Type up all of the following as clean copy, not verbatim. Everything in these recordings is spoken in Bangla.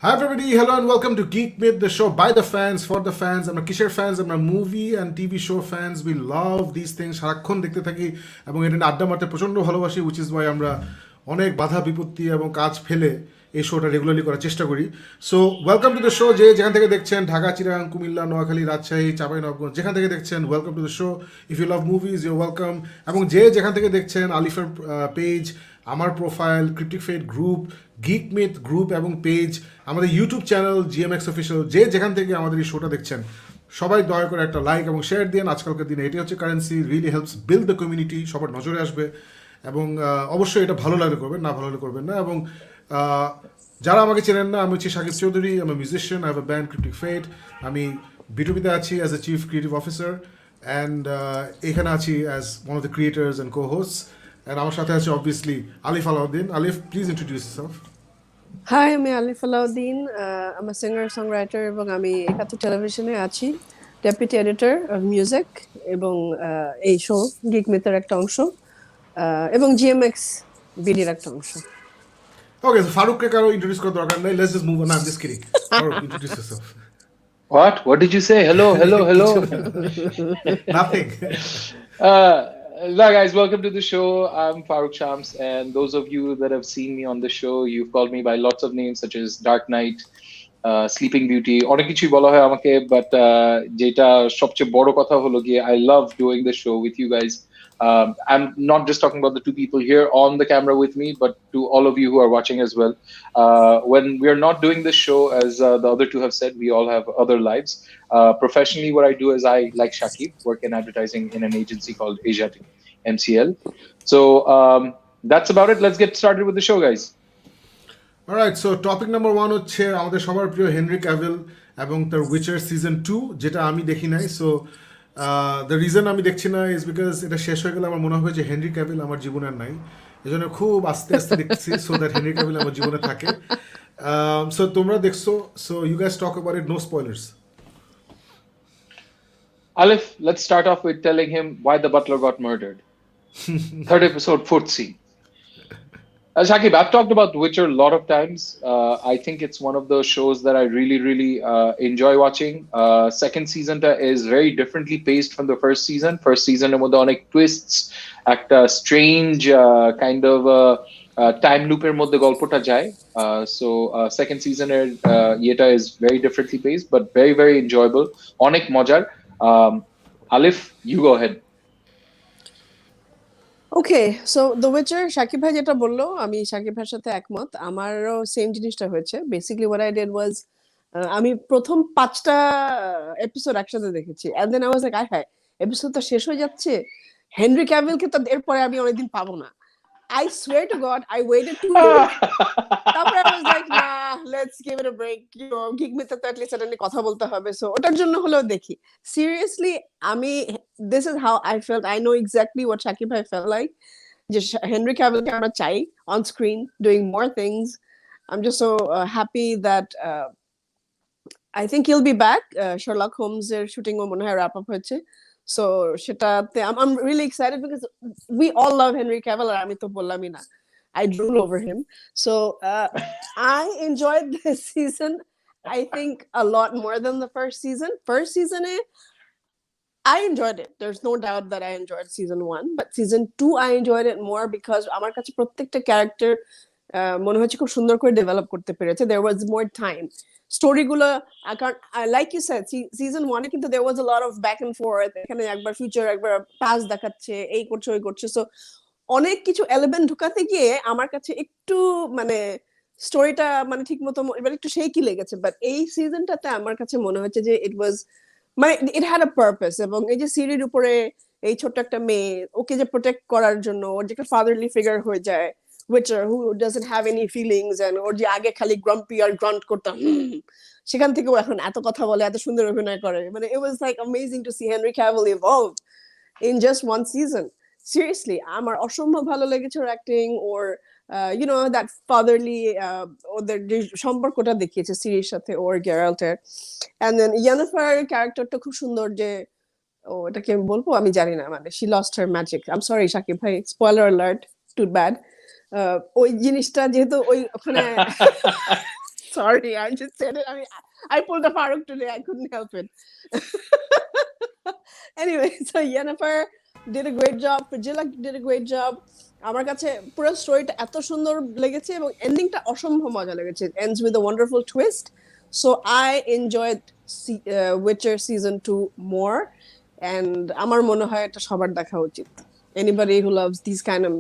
Hi everybody, hello and welcome to Geek Myth, the show by the fans, for the fans. আমরা কিসের fans? আমরা movie and TV show fans. We love these things. সারাক্ষণ দেখতে থাকি এবং এটা নিয়ে আড্ডা মারতে প্রচণ্ড ভালোবাসি, which is why আমরা অনেক বাধা বিপত্তি এবং কাজ ফেলে এই শোটা রেগুলারলি করার চেষ্টা করি। So welcome to the show. যেখান থেকে দেখছেন, ঢাকা, চিটাগাং, কুমিল্লা, নোয়াখালী, রাজশাহী, চাঁপাইনবাবগঞ্জ, যেখান থেকে দেখছেন, welcome to the show. If you love movies, you welcome. এবং যেখান থেকে দেখছেন, আলিফের পেজ, আমার profile, cryptic fate group, geek myth group এবং পেজ, আমাদের ইউটিউব চ্যানেল জিএমএক্স অফিসিয়াল, যেখান থেকে আমাদের এই শোটা দেখছেন, সবাই দয়া করে একটা লাইক এবং শেয়ার দিন। আজকালকার দিনে এটি হচ্ছে currency, really helps build the community, সবার নজরে আসবে। এবং অবশ্যই এটা ভালো লাগলে করবেন, না ভালো লাগলে করবেন না। এবং যারা আমাকে চেনেন না, আমি হচ্ছি শাকিব চৌধুরী, আমি musician, I have a band cryptic fate. আমি বিটুবিতে আছি as a chief creative officer and এখানে আছি as one of the creators and co hosts. And আমার সাথে আছে obviously Alif Alauddin. Alif, please introduce yourself. Hi, আমি আলিফ Alauddin. I'm a singer songwriter এবং আমি একাত্তর টেলিভিশনে আছি, ডেপুটি এডিটর অফ মিউজিক এবং এই শো গিক মিথের একটা অংশ এবং জিএমএক্স বিডির একটা অংশ। ওকে, সো ফারুককে কারো ইন্ট্রোডিউস করার দরকার নেই। Let's just move on. I am just kidding. Faruk, introduce yourself. What did you say? Hello. Nothing. Guys, welcome to the show. I'm Farooq Shams, and those of you that have seen me on the show, you've called me by lots of names such as Dark Knight, Sleeping Beauty, অনেক কিছুই বলা হয় আমাকে, but যেটা সবচেয়ে বড় কথা হলো গিয়ে I love doing the show with you guys. I'm not just talking about the two people here on the camera with me, but to all of you who are watching as well. When we are not doing this show, as the other two have said, we all have other lives. Professionally, what I do is I, like Shakib, work in advertising in an agency called Asiatic MCL. So that's about it. Let's get started with the show, guys. Alright, so topic number 1 হচ্ছে আমাদের সবার প্রিয় হেনরি ক্যাভিল এবং তার উইচার সিজন 2, যেটা আমি দেখি নাই। সো দ্য রিজন আমি দেখছি না ইজ বিকজ এটা শেষ হয়ে গেলে আমার মনে হয় যে হেনরি ক্যাভিল আমার জীবনে আর নাই। এই জন্য খুব আস্তে আস্তে দেখছি, সো দ্যাট হেনরি ক্যাভিল আমার জীবনে থাকে। সো তোমরা দেখছো, so you guys talk about it, no spoilers. Alif, let's start off with telling him why the butler got murdered. Third episode, fourth scene. Shakib, I've talked about Witcher a lot of times. I think it's one of those shows that I really enjoy watching. Second season is very differently paced from the first season. First season with অনেক twists, একটা strange kind of time loop-এর মধ্যে গল্পটা যায়. So second season ইয়েটা is very differently paced, but very enjoyable. অনেক মজার. Alif, you go ahead. Okay, so the Witcher, Shakib ভাই যেটা বললো, আমি শাকিব ভাইয়ের সাথে একমত। আমারও সেম জিনিসটা হয়েছে। Basically what I did was, আমি প্রথম 5টা এপিসোড একসাথে দেখেছি, and then I was like, হায় এপিসোড তো শেষ হয়ে যাচ্ছে, হেনরি ক্যাভিলকে তো এরপরে আমি অনেকদিন পাবো না। I swear to God, I waited 2 years. তারপরে I was like, nah, let's give it a break. You know, Geek Myth at least suddenly কথা বলতে হবে, so ওটার জন্য হলেও দেখি। Seriously, this is how I felt. I know exactly what Shakib bhai felt like. যে হেনরি ক্যাভিলকে আমরা চাই on screen doing more things. I'm just so happy that I think he'll be back. Sherlock Holmes এর শুটিং ও মনে হয় wrap up হয়েছে। So সেটাতে I'm really excited because we all love Henry Cavill, আর আমি তো বললামই না, I drool over him. So I enjoyed this season, I think, a lot more than the first season. First season I enjoyed it. There's no doubt that I enjoyed season 1, but season 2 I enjoyed it more because আমার কাছে প্রত্যেকটা ক্যারেক্টার মনে হচ্ছে খুব সুন্দর করে ডেভেলপ করতে পেরেছে. There was more time. স্টোরিগুলো like you said, season 1 এ কিন্তু there was a lot of back and forth. এখানে একবার ফিউচার, একবার পাস্ট দেখাচ্ছে, এই করছে ওই করছে। সো অনেক কিছু এলিমেন্ট ঢুকাতে গিয়ে আমার কাছে একটু মানে স্টোরিটা মানে ঠিক মতো এবার একটু শেকি লেগেছে। বাট এই সিজনটাতে আমার কাছে মনে হচ্ছে যে it was মানে it had a purpose. এবং এই যে সিরির উপরে এই ছোট্ট একটা মেয়ে, ওকে যে প্রোটেক্ট করার জন্য ওর যে একটা ফাদারলি ফিগার হয়ে যায়, Witcher who doesn't have any feelings, and ওর যে আগে খালি গ্রাম্পি আর গ্রান্ট করতাম, সেখান থেকে ও এখন এত কথা বলে, এত সুন্দর অভিনয় করে। মানে it was like amazing to see Henry Cavill evolve in just one season. Seriously, আমার অসম্ভব ভালো লেগেছে ওর অ্যাক্টিং, ওর you know that fatherly ওদের যে সম্পর্কটা দেখিয়েছে সিরির সাথে ওর গ্যারাল্টের। and then Yennefer ক্যারেক্টারটা খুব সুন্দর। যে এটা কি আমি বলবো আমি জানি না, মানে she lost her magic. I'm sorry Shakib ভাই, spoiler alert, too bad. ওই জিনিসটা যেহেতু ওই ওখানে Sorry, I just said it. I mean, I pulled a Farooq today. I couldn't help it. Anyway, so Yennefer did a great job. Frigilla did a great job. আমার কাছে পুরো স্টোরিটা এত সুন্দর লেগেছে এবং এন্ডিংটা অসম্ভব মজা লেগেছে. It ends with a wonderful twist. So I enjoyed Witcher season 2 more. And আমার মনে হয় এটা সবার দেখা উচিত. Anybody who loves these kind of,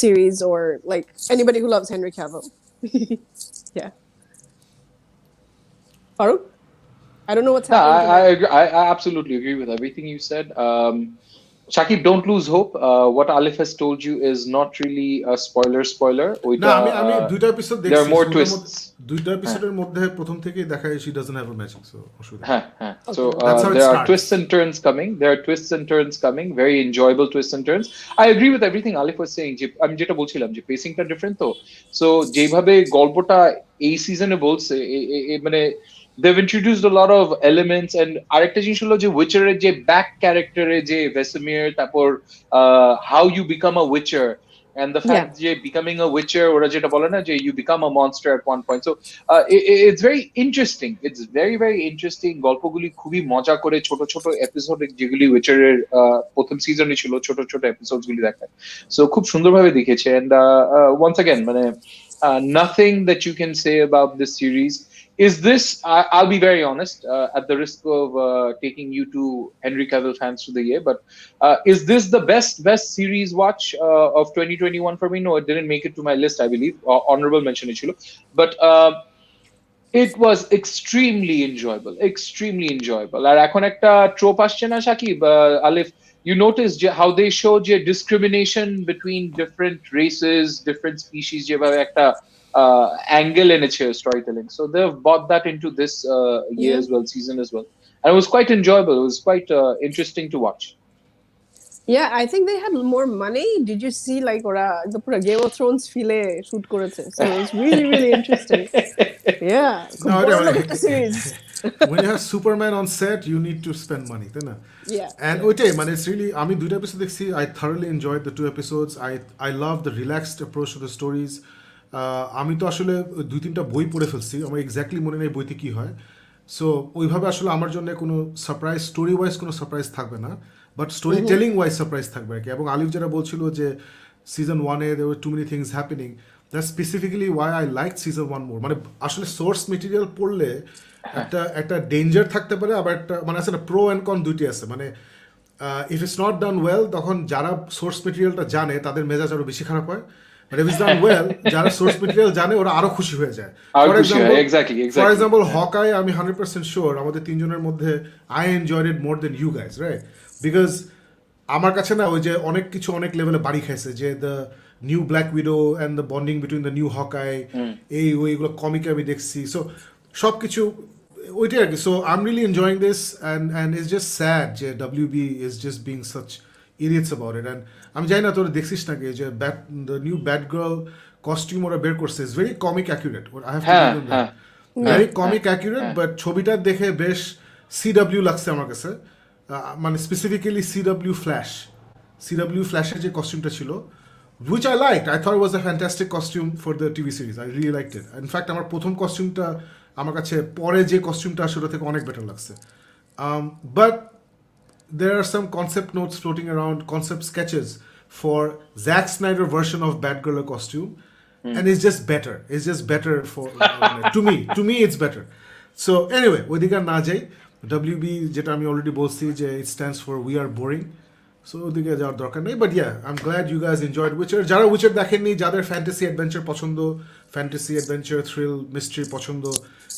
series, or like anybody who loves Henry Cavill. Yeah. Farooq? I don't know what's happening. I agree. I absolutely agree with everything you said. Shakib, don't lose hope. What Alif has told you is not really a spoiler. না আমি দুইটা এপিসোড দেখছি. There are more twists. দুইটা এপিসোডের মধ্যে প্রথম থেকেই দেখায় she doesn't have a magic, so অসুবিধা. So That's how it there are starts. twists and turns coming. There are twists and turns coming. Very enjoyable twists and turns. I agree with everything Alif was saying. আমি যেটা বলছিলাম যে পেসিংটা ডিফারেন্ট তো. So যেভাবে গল্পটা এই সিজনে বলছে মানে they've introduced a lot of elements, and আরেকটা জিনিস হলো যে উইচারের যে ব্যাক ক্যারেক্টারে যে ভেসেমির, তারপর how you become a witcher, and the fact যে becoming a witcher ওরা যেটা বলে না যে you become a monster at one point. So it's very interesting. It's very very interesting. গল্পগুলি খুবই মজা করে ছোট ছোট এপিসোড যেগুলি উইচারের প্রথম সিজনে ছিল ছোট ছোট এপিসোডস গুলি দেখায়. So খুব সুন্দরভাবে দেখেছে. And once again মানে nothing that you can say about this series is this. I'll be very honest, at the risk of taking you to Henry Cavill fans to the year, but is this the best series watch of 2021 for me? No, it didn't make it to my list, I believe. Honorable mention ichilo, but it was extremely enjoyable. Ar ekhon ekta trope asche na Shakib, Alif, you notice how they show je discrimination between different races, different species, যেভাবে একটা angle in its storytelling. So they've brought that into this year as well, season as well. And it was quite enjoyable. It was quite interesting to watch. Yeah, I think they had more money. Did you see like the Game of Thrones file shoot করেছে? So it was really really interesting. Yeah. No, series. When you have Superman on set, you need to spend money, তাই না? Yeah. And ওইটাই মানে it's really, আমি দুইটা এপিসোড দেখছি. I thoroughly enjoyed the two episodes. I love the relaxed approach to the stories. আমি তো আসলে 2-3টা বই পড়ে ফেলছি, আমার এক্স্যাক্টলি মনে নেই বইতে কি হয়. সো ওইভাবে আসলে আমার জন্য কোনো সারপ্রাইজ, স্টোরি ওয়াইজ কোনো সারপ্রাইজ থাকবে না, but story telling wise surprise থাকবে আর কি. এবং আলিফ যেটা বলছিল যে season 1-এ there were too many things happening, that's specifically why I liked season 1 more. মানে আসলে সোর্স মেটেরিয়াল পড়লে একটা ডেঞ্জার থাকতে পারে, আবার একটা মানে আসলে প্রো অ্যান্ড কন দুইটি আছে. মানে if it's not done well, তখন যারা সোর্স মেটেরিয়ালটা জানে তাদের মেজাজ আরো বেশি খারাপ হয়. But if it's done well, যারা সোর্স মেটেরিয়াল জানে ওরা আরো খুশি হয়ে যায়. For example, Hawkeye, আমি 100% sure আমাদের তিনজনের মধ্যে I enjoyed it more than you guys, right? Because আমার কাছে না ওই যে অনেক কিছু অনেক লেভেলে বাড়ি খাইছে, যে the new Black Widow and the bonding between the new Hawkeye, এইগুলো কমিকে আমি দেখছি. So সব কিছু ওইটাই আর কি. So I'm really enjoying this, and it's just sad যে WB is just being such idiots about it. And আমি জানি না তোরা দেখছিস নাকি যে the new Batgirl costume ওরা বের করছে, is very comic accurate. I have to give them that. Very comic accurate, but ছবিটা দেখে বেশ CW লাগছে আমার কাছে. মানে স্পেসিফিক্যালি CW Flashের যে কস্টিউমটা ছিল, which I liked. I thought it was a fantastic costume for the TV series. I really liked it. In fact, আমার প্রথম কস্টিউমটা আমার কাছে পরে যে কস্টিউমটা সেটা থেকে অনেক বেটার লাগছে. But there are some concept notes floating around, concept sketches for Zack Snyder version of Batgirl costume, and it's just better for to me it's better. So anyway, ওইদিকে না যাই. WB যেটা আমি অলরেডি বলছি যে it stands for we are boring, so ওদিকে যাওয়ার দরকার নেই. But yeah, I'm glad you guys enjoyed Witcher. যারা Witcher দেখেননি, যাদের fantasy adventure পছন্দ, fantasy adventure thrill mystery পছন্দ,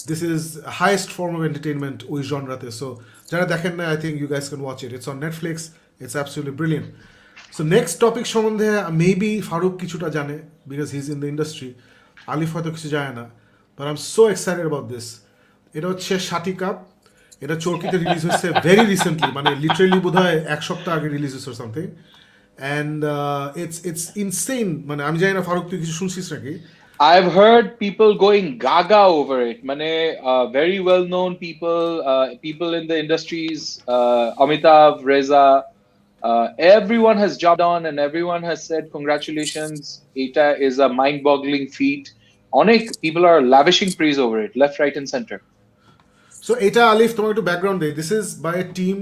this is highest form of entertainment ওই জনরাতে. So যারা দেখেন না, I think you guys can watch it. It's on Netflix. It's absolutely brilliant. So next topic সম্বন্ধে maybe ফারুক কিছুটা জানে because he's in the industry. আলিফ হয়তো কিছু জানে না, but I'm so excited about this. এটা হচ্ছে Shatikap. এটা চরকিতে রিলিজ হয়েছে very recently, মানে literally বোধহয় এক সপ্তাহ আগে রিলিজ হয়েছে or something. And it's insane. মানে আমি জানি না ফারুক তুই কিছু শুনছিস নাকি? I've heard people going gaga over it. Mane, very well-known people in the industries, Amitav, Reza, everyone has jumped on and everyone has said congratulations. Eta is a mind-boggling feat. অনেক people are lavishing praise over it, left, right, and center. So এটা আলিফ তোমাকে একটু ব্যাকগ্রাউন্ড দেই, this is by a team,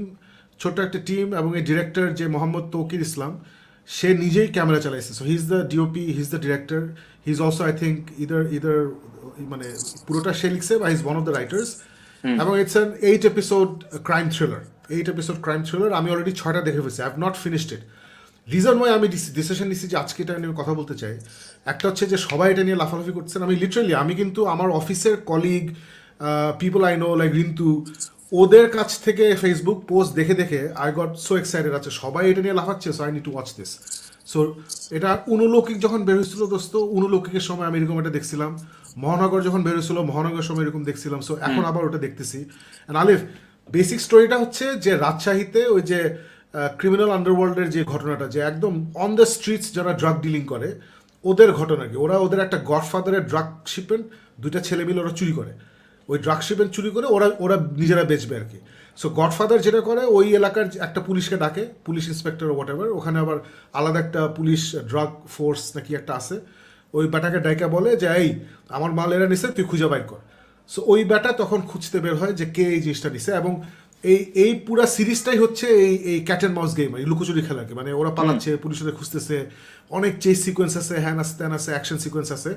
ছোট্ট একটা টিম, এবং এই ডিরেক্টর যে মোহাম্মদ তৌকির ইসলাম, সে নিজেই ক্যামেরা চালাইছে। So he is the DOP, he is the director, he is also I think either মানে পুরোটা সে লিখছে বা he is one of the writers. এবং it's an 8 episode crime thriller, 8 episode crime thriller. আমি অলরেডি 6টা দেখে ফেলছি, I have not finished it. Reason why আমি ডিসিশন নিচ্ছি যে আজকে এটা নিয়ে কথা বলতে চাই, একটা হচ্ছে যে সবাই এটা নিয়ে লাফালাফি করছেন। আমি লিটারালি, আমি কিন্তু আমার অফিসের colleague, people I know like Rintu, ওদের কাছ থেকে ফেসবুক পোস্ট দেখে দেখে আই গট সো এক্সাইটেড। আছে সবাই এটা নিয়ে লাফাচ্ছে, so I need to watch this. So এটা অনুলৌকিক যখন বের হয়েছিল দোস্ত, অনুলৌকিকের সময় আমি এরকম এটা দেখছিলাম। মহানগর যখন বের হয়েছিল, মহানগরের সময় এরকম দেখছিলাম। সো এখন আবার ওটা দেখতেছি। অ্যান্ড আলিফ, বেসিক স্টোরিটা হচ্ছে যে রাজশাহীতে ওই যে ক্রিমিনাল আন্ডারওয়ার্ল্ডের যে ঘটনাটা, যে একদম অন দ্য স্ট্রিটস যারা ড্রাগ ডিলিং করে ওদের ঘটনা কি, ওদের একটা গডফাদারের ড্রাগ শিপমেন্ট, 2টা ছেলে মিলে ওরা চুরি করে, ওই ড্রাগ শিপমেন্ট চুরি করে ওরা নিজেরা বেচবে আর কি। সো গডফাদার যেটা করে, ওই এলাকার একটা পুলিশকে ডাকে, পুলিশ ইন্সপেক্টর হোয়াট এভার, ওখানে আবার আলাদা একটা পুলিশ ড্রাগ ফোর্স নাকি একটা আছে, ওই ব্যাটাকে ডাইকা বলে যে এই আমার মাল এরা নিছে, তুই খুঁজে বাইর কর। সো ওই ব্যাটা তখন খুঁজতে বের হয় যে কে এই জিনিসটা নিছে। এবং এই পুরা সিরিজটাই হচ্ছে এই ক্যাট অ্যান্ড মাউস গেম, এই লুকোচুরি খেলাকে, মানে ওরা পালাচ্ছে, পুলিশ ওদের খুঁজতেছে, অনেক চেস সিকোয়েন্স আছে, হ্যান আছে, ত্যান আছে, অ্যাকশন সিকোয়েন্স আছে।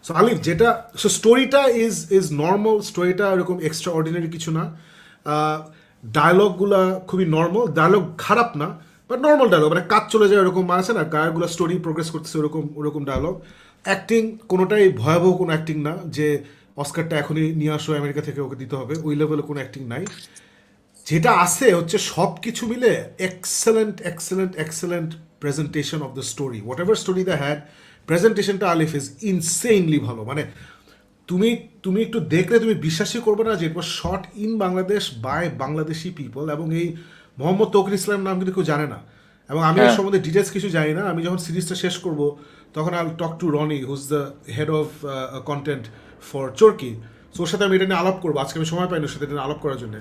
সো আলিফ যেটা, সো স্টোরিটা ইজ নর্মাল, স্টোরিটা এরকম এক্সট্রা অর্ডিনারি কিছু না। ডায়লগুলা খুবই নর্মাল, ডায়লগ খারাপ না, বাট নর্মাল ডায়লগ, মানে কাজ চলে যায় ওরকম আছে না, গায়কগুলো স্টোরি প্রোগ্রেস করতেছে ওরকম ডায়লগ। অ্যাক্টিং কোনোটাই ভয়াবহ কোনো অ্যাক্টিং না যে অস্কারটা এখনই নিয়ে আসো আমেরিকা থেকে ওকে দিতে হবে, ওই লেভেলে কোনো অ্যাক্টিং নাই। যেটা আছে হচ্ছে সব কিছু মিলে excellent presentation of the story, what ever story the had, প্রেজেন্টেশনটা আলিফ ইজ ইনসেইনলি ভালো। মানে তুমি একটু দেখলে তুমি বিশ্বাসই করবে না যে it was shot in Bangladesh by Bangladeshi people. এবং এই মোহাম্মদ তৌকির ইসলাম নাম কিন্তু কেউ জানে না, এবং আমি এর সম্বন্ধে ডিটেলস কিছু জানি না। আমি যখন সিরিজটা শেষ করব তখন I talk to Rony, who's the head of content for Chorki. So ওর সাথে আমি এটা নিয়ে আলাপ করবো, আজকে আমি সময় পাইনি ওর সাথে এটা নিয়ে আলাপ করার জন্য।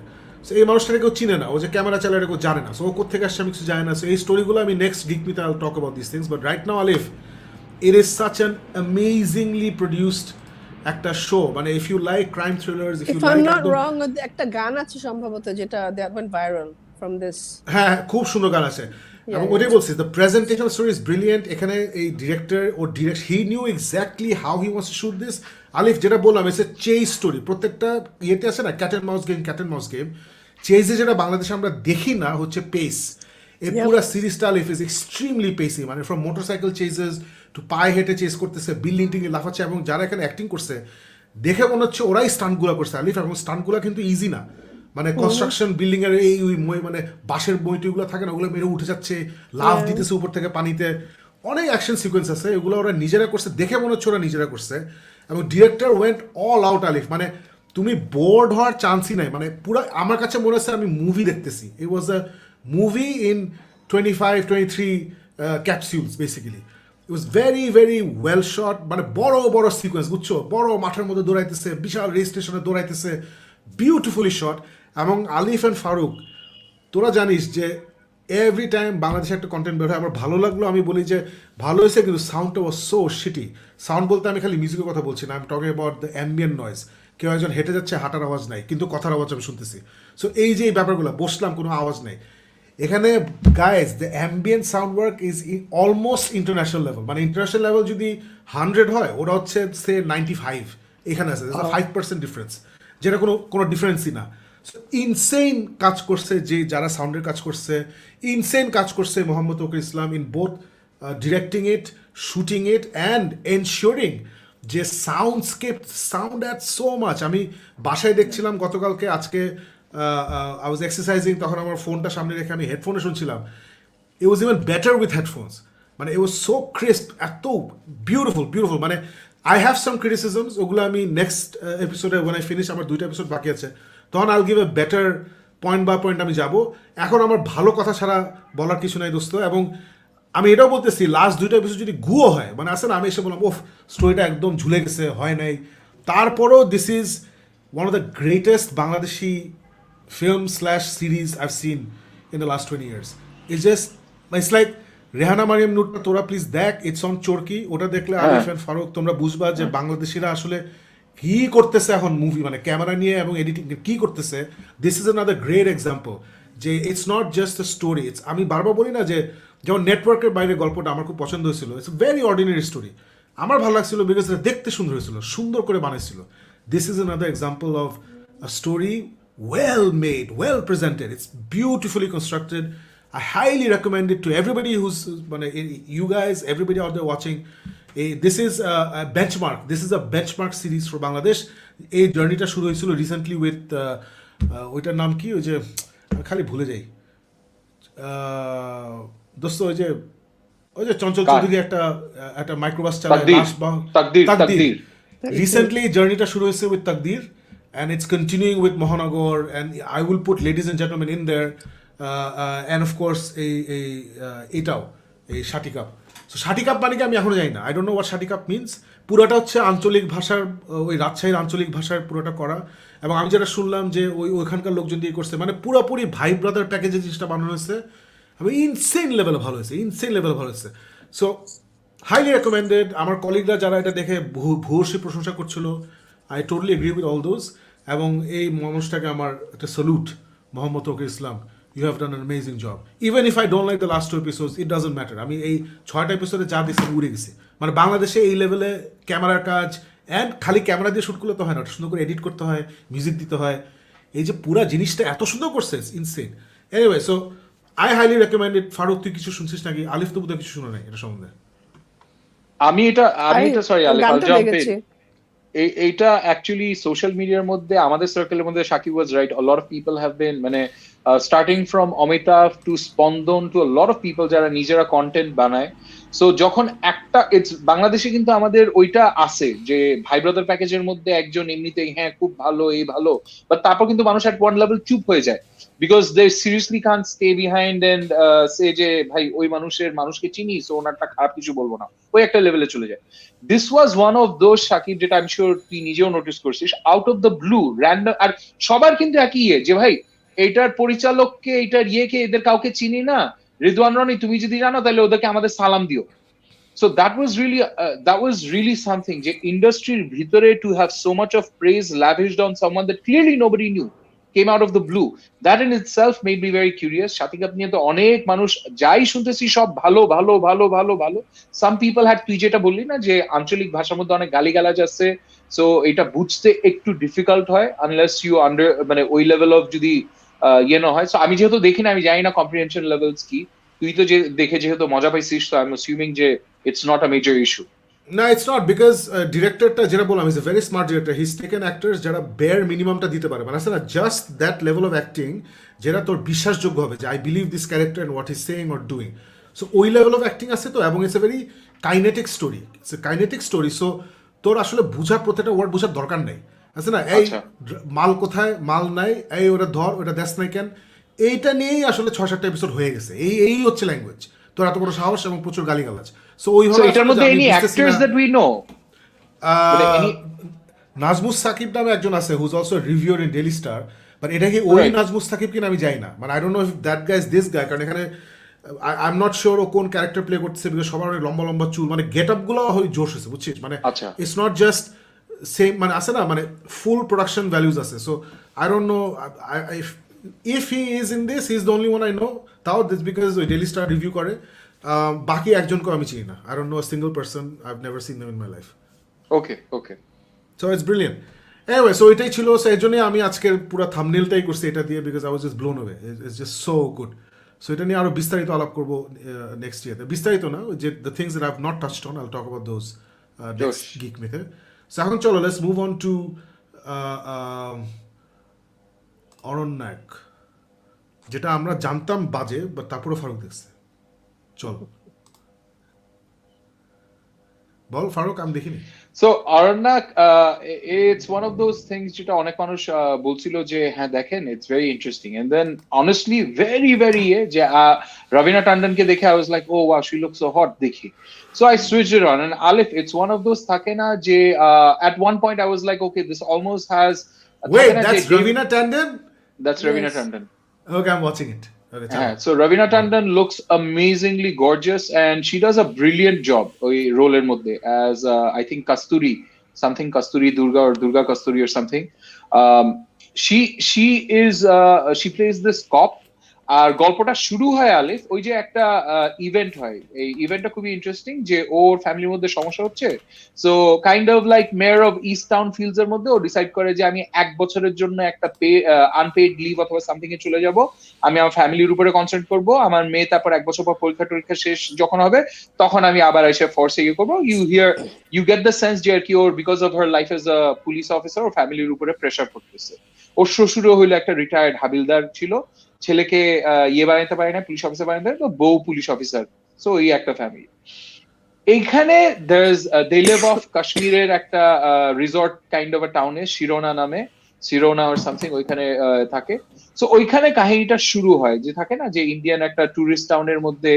সো এই মানুষটাকে কেউ চিনে না, ও যে ক্যামেরা চালায় এটা কেউ জানে না। সো ও কোথেকে আসছে আমি কিছু জানি না। সো এই স্টোরিগুলো আমি নেক্সট গিক মিথে I will talk about this things. But right now Alif, it is such an amazingly produced একটা শো। মানে if you like crime thrillers, if I am not wrong, একটা গান আছে সম্ভবত যেটা that went viral from this. হ্যাঁ, খুব সুন্দর গান আছে। এবং ওটাই বলছি, the presentation story is brilliant. এখানে এই director he knew exactly how he wants to shoot this. আলিফ যেটা বললাম, ইটস এ চেজ স্টোরি। প্রত্যেকটা ইয়েতে আছে না ক্যাট অ্যান্ড মাউস গেম, চেজে যেটা বাংলাদেশে আমরা দেখি না হচ্ছে পেস। এই পুরো সিরিজটা আলিফ ইজ এক্সট্রিমলি পেসি, মানে ফ্রম মোটরসাইকেল চেজেস টু পায়ে হেঁটে চেজ করতেছে, বিল্ডিং টিং লাফাচ্ছে। এবং যারা এখানে অ্যাক্টিং করছে দেখে মনে হচ্ছে ওরাই স্টান্টগুলো করছে আলিফ। এবং স্টান্টগুলো কিন্তু ইজি না, মানে কনস্ট্রাকশন বিল্ডিং এর এই মানে বাঁশের বইটিগুলো থাকে না, ওগুলো মেরে উঠে যাচ্ছে, লাফ দিতেছে উপর থেকে পানিতে, অনেক অ্যাকশন সিকোয়েন্স আছে, এগুলো ওরা নিজেরা করছে, দেখে মনে হচ্ছে ওরা নিজেরা করছে। এবং ডিরেক্টর ওয়েন্ট অল আউট আলিফ, মানে তুমি বোর্ড হওয়ার চান্সই নাই। মানে পুরো আমার কাছে মনে হচ্ছে আমি মুভি দেখতেছি। It was a movie in 25-23 capsules basically. It was very well shot, মানে বড় সিকোয়েন্স, বুঝছো, বড় মাঠের মধ্যে দৌড়াইতেছে, বিশাল রেল স্টেশনে দৌড়াইতেছে, বিউটিফুলি শট। এবং আলিফ অ্যান্ড ফারুক, তোরা জানিস যে এভরি টাইম বাংলাদেশে একটা কন্টেন্ট বের হয়, আমার ভালো লাগলো, আমি বলি যে ভালো হয়েছে, কিন্তু সাউন্ডটা ওয়াজ সো শিটি। সাউন্ড বলতে আমি খালি মিউজিকের কথা বলছি না, আমি talking about the ambient noise. কেউ একজন হেঁটে যাচ্ছে, হাঁটার আওয়াজ নাই, কিন্তু কথার আওয়াজ আমি শুনতেছি। সো এই যে এই ব্যাপারগুলো, বসলাম, কোনো আওয়াজ নেই এখানে। Guys, the ambient sound work is almost international level. মানে ইন্টারন্যাশনাল লেভেল যদি 100 হয়, ওরা হচ্ছে সে 95 এখানে আছে, 5% ডিফারেন্স, যেটা কোনো ডিফারেন্সই না। ইনসেইন কাজ করছে যারা সাউন্ডের কাজ করছে, ইনসেইন কাজ করছে Mohammad Tauqir Islam in both directing it, shooting it and ensuring যে সাউন্ড অ্যাট সো মাচ। আমি বাসায় দেখছিলাম গতকালকে, আজকে আই ওয়াজ এক্সারসাইজিং, তখন আমার ফোনটা সামনে রেখে আমি হেডফোনে শুনছিলাম। It was even better with headphones, মানে ইট ওয়াজ সো ক্রিস্প, এত বিউটিফুল। মানে আই হ্যাভ সাম ক্রিটিসিজমস, ওগুলো আমি নেক্সট এপিসোডে ওয়েন আই ফিনিশ, আমার 2টা এপিসোড বাকি আছে, তখন I'll give a better point by point আমি যাব। এখন আমার ভালো কথা ছাড়া বলার কিছু নাই দোস্ত। এবং আমি এটাও বলতেছি, লাস্ট 2টা এপিসোড যদি গুয়ো হয়, মানে আসে না, আমি এসে বললাম ওফ স্টোরিটা একদম ঝুলে গেছে, হয় নাই, তারপরেও this is one of the greatest Bangladeshi film/series I've seen in the last 20 years. It's just, it's like Rehana Mariam নুরটা তোরা প্লিজ দেখ, ইটস অন চরকি। ওটা দেখলে আরিফ এন্ড ফারুক তোমরা বুঝবা যে বাংলাদেশিরা আসলে কি করতেছে এখন মুভি, মানে ক্যামেরা নিয়ে এবং এডিটিং কি করতেছে। This is another great example যে it's not just a story. It's, আমি বারবার বলি না যে যেমন নেটওয়ার্কের বাইরে গল্পটা আমার খুব পছন্দ হয়েছিল, ইটস ভেরি অর্ডিনারি স্টোরি, আমার ভালো লাগছিল বিকজ এটা দেখতে সুন্দর হয়েছিল, সুন্দর করে বানাইছিল। This is another example of a story well made, well presented. It's beautifully constructed. I highly recommend it to everybody who's, you guys, everybody out there watching. This is a benchmark. This is a benchmark series for Bangladesh. এই জার্নিটা শুরু হয়েছিল রিসেন্টলি উইথ ওইটার নাম কি, ওই যে আমি খালি ভুলে যাই দোস্ত, ওই যে চঞ্চল চৌধুরী একটা মাইক্রোবাস চালায়, তাকদীর। রিসেন্টলি জার্নিটা শুরু হয়েছে with তাকদীর, and it's continuing with Mohanagor, and I will put ladies and gentlemen in there, and of course এটাও এই Shaatikap. So Shaatikap মানে কি আমি এখনো জানি না, I don't know what Shaatikap means. পুরোটা হচ্ছে আঞ্চলিক ভাষার, ওই রাজশাহীর আঞ্চলিক ভাষার পুরোটা করা, এবং আমি যেটা শুনলাম যে ওইখানকার লোকজন দিয়ে করছে, মানে পুরোপুরি ভাই ব্রাদার প্যাকেজে জিনিসটা বানানো হয়েছে, এবং ইনসেন লেভেলে ভালো হয়েছে, সো হাইলি রেকমেন্ডেড। আমার কলিগরা যারা এটা দেখে ভূয়সী প্রশংসা করছিল, I totally agree with all those, এবং এই মানুষটাকে আমার একটা salute, Mohammad Tauqir Islam, you have done an amazing job. Even if I don't like the last 2 episodes, it doesn't matter, আমি এই 6টা এপিসোডে যা দিচ্ছি উড়ে গেছি। মানে বাংলাদেশে এই লেভেলে ক্যামেরার কাজ, অ্যান্ড খালি ক্যামেরা দিয়ে শ্যুট করলে তো হয় না, সুন্দর করে এডিট করতে হয়, মিউজিক দিতে হয়, এই যে পুরা জিনিসটা এত সুন্দর করছে, insane. Anyway, so I highly recommend it. Faruk, তুই কিছু শুনছিস নাকি? আলিফ তো বোধহয় কিছু শুনে নাই এটা সম্বন্ধে। আমি এটা সরি আলিফ, আল গানটা জাম্প লেগেছে। ইন। এইটা অ্যাকচুয়ালি সোশ্যাল মিডিয়ার মধ্যে, আমাদের সার্কেলের মধ্যে, Shakib was right, a lot of people have been, মানে স্টার্টিং ফ্রম অমিতাভ টু স্পন্দন two a lot of people যারা নিজেরা কন্টেন্ট বানায়। সো যখন একটা বাংলাদেশে কিন্তু আমাদের ওইটা আছে যে ভাই ব্রাদার প্যাকেজের মধ্যে একজন এমনিতেই হ্যাঁ খুব ভালো, এই ভালো, বাট তারপর কিন্তু মানুষ at one level চুপ হয়ে যায়, because they seriously can't stay behind and say যে ভাই ওই মানুষকে চিনি, সো ওনারটা খারাপ কিছু বলবো না, ওই একটা লেভেলে চলে যায়। This was one of those, Shakib, যেটা আমি শিওর তুই নিজেও নোটিস করছিস, out of the blue random. আর সবার কিন্তু একই যে ভাই এইটার পরিচালককে, এইটার ইয়েকে, এদের কাউকে চিনি না, রিদওয়ান রনি তুমি যদি জানো তাহলে ওদেরকে আমাদের সালাম দিও। So that was really something, যে ইন্ডাস্ট্রির ভিতরে to have so much of praise lavished on someone that clearly nobody knew, came out of the blue. That in itself made me very curious. Shaatikap নিয়ে তো অনেক মানুষ যাই শুনতেছি সব ভালো ভালো ভালো ভালো ভালো। Some people had, তুই যেটা বললি না যে আঞ্চলিক ভাষার মধ্যে অনেক গালিগালাজ আছে, সো এটা বুঝতে একটু ডিফিকাল্ট হয় আনলেস ইউ আন্ডার, মানে ওই লেভেল অফ যদি ইয়ে না হয়। সো আমি যেহেতু দেখি না, আমি জানি না কম্প্রিহেনশন লেভেলস কি, তুই তো যে দেখে যেহেতু মজা পাইছিস, তো আই এম অ্যাসিউমিং যে it's not a major issue. না, ইটস নট, বিকজ ডিরেক্টরটা যেটা বললাম, is a very smart director. His taken actors যারা বেয়ার মিনিমামটা দিতে পারে, মানে আছে না, just that level of acting যেটা তোর বিশ্বাসযোগ্য হবে, যে I believe this character and what is saying or doing. So ওই লেভেল অফ অ্যাক্টিং আছে তো, এবং it's a very kinetic story. So তোর আসলে বুঝার, প্রত্যেকটা ওয়ার্ড বোঝার দরকার নেই, আছে না, এই মাল কোথায়, মাল নাই, এই ওটা ধর, ওটা দেশ নাই কেন, এইটা নিয়েই আসলে 6-7টা এপিসোড হয়ে গেছে। এই হচ্ছে ল্যাঙ্গুয়েজ, তোর এত বড় সাহস এবং প্রচুর গালিগালাজ। সো ওইভাবে এটার মধ্যে any actors that we know, Najmus Shakib নামে একজন আছে, whose also reviewer in Daily Star, but এটা কি ওই নাজমুস সাকিব কিনা আমি জানি না, মানে I don't know if that guy is this guy, কারণ এখানে আই এম নট শিওর ও কোন ক্যারেক্টার প্লে করতেছে, বিকজ সবার অনেক লম্বা লম্বা চুল, মানে গেট আপ গুলো হয় জোশ হয়েছে, বুঝছিস, মানে ইটস নট জাস্ট সেম, মানে আছে না, মানে ফুল প্রোডাকশন ভ্যালুজ আছে। So I don't know if he is in this, he is the only one I know, তাও দিস বিকজ ওই ডেইলি স্টার রিভিউ করে, বাকি একজনকে আমি চিনি না, I don't no a single person, I have never seen them in my life. Okay so it's brilliant. Anyway, so এটাই ছিল, সো এই জন্যই আমি আজকের পুরো থাম্বনেলটাই করছি এটা দিয়ে, because I was just blown away, it's just so good. So এটা নিয়ে আরো বিস্তারিত আলাপ করবো নেক্সট ইয়ারতে, বিস্তারিত না, যে the things that I have not touched on, I will talk about those next geek মিথে। সো এখন চলো, let's move on to Aranyak, যেটা আমরা জানতাম বাজে, বাট তারপরেও ফারুক দেখছে। চলো বল ফারুক, আমি দেখিনি। So Aranyak, it's one of those things যেটা অনেক মানুষ বলছিল যে হ্যাঁ দেখেন, it's very interesting, and then honestly very যে Raveena Tandonকে দেখে I was like, oh wow, she looks so hot, দেখি, so I switched it on, and Alif, it's one of those থাকে না যে at one point I was like, okay, this almost has, wait, that's Raveena Tandon? That's Raveena Tandon. Okay, I'm watching it. Okay, chalo. So Ravina Tandon looks amazingly gorgeous, and she does a brilliant job ওই রোলের মধ্যে as I think Kasturi, something Kasturi Durga or Durga Kasturi or something. Um, she plays this cop. আর গল্পটা শুরু হয় আলিফ ওই যে একটা ইভেন্ট হয়, এই ইভেন্টটা খুবই ইন্টারেস্টিং যে ওর ফ্যামিলির মধ্যে সমস্যা হচ্ছে, so kind of like mayor of east town fields এর মধ্যে ও ডিসাইড করে যে আমি 1 বছরের জন্য একটা আনপেইড লিভ অথবা সামথিং এ চলে যাব, আমি আমার ফ্যামিলির উপরে কনসেন্ট্রেট করব, আমার মেয়ে তারপর 1 বছর পর পরীক্ষা শেষ যখন হবে তখন আমি আবার এসে ফোর্সে ইয়ে করবো। ইউ গেট দ্য সেন্স যে আর কি ওর because of her life as a police officer ওর ফ্যামিলির উপরে প্রেশার পড়তেছে। ওর শ্বশুরও হইলো একটা রিটায়ার্ড হাবিলদার ছিল, ছেলেকে ইয়ে বানাইতে পারে না, পুলিশ অফিসার বানাইতে পারে, তো বউ পুলিশ অফিসার, সো এই একটা ফ্যামিলি। এইখানে দে লিভ অফ কাশ্মীরের একটা রিসর্ট কাইন্ড অফ আ টাউনে শিরোনা নামে, শিরোনা অর সামথিং, ওইখানে থাকে। সো ওইখানে কাহিনীটা শুরু হয় যে থাকে না যে ইন্ডিয়ান একটা টুরিস্ট টাউনের মধ্যে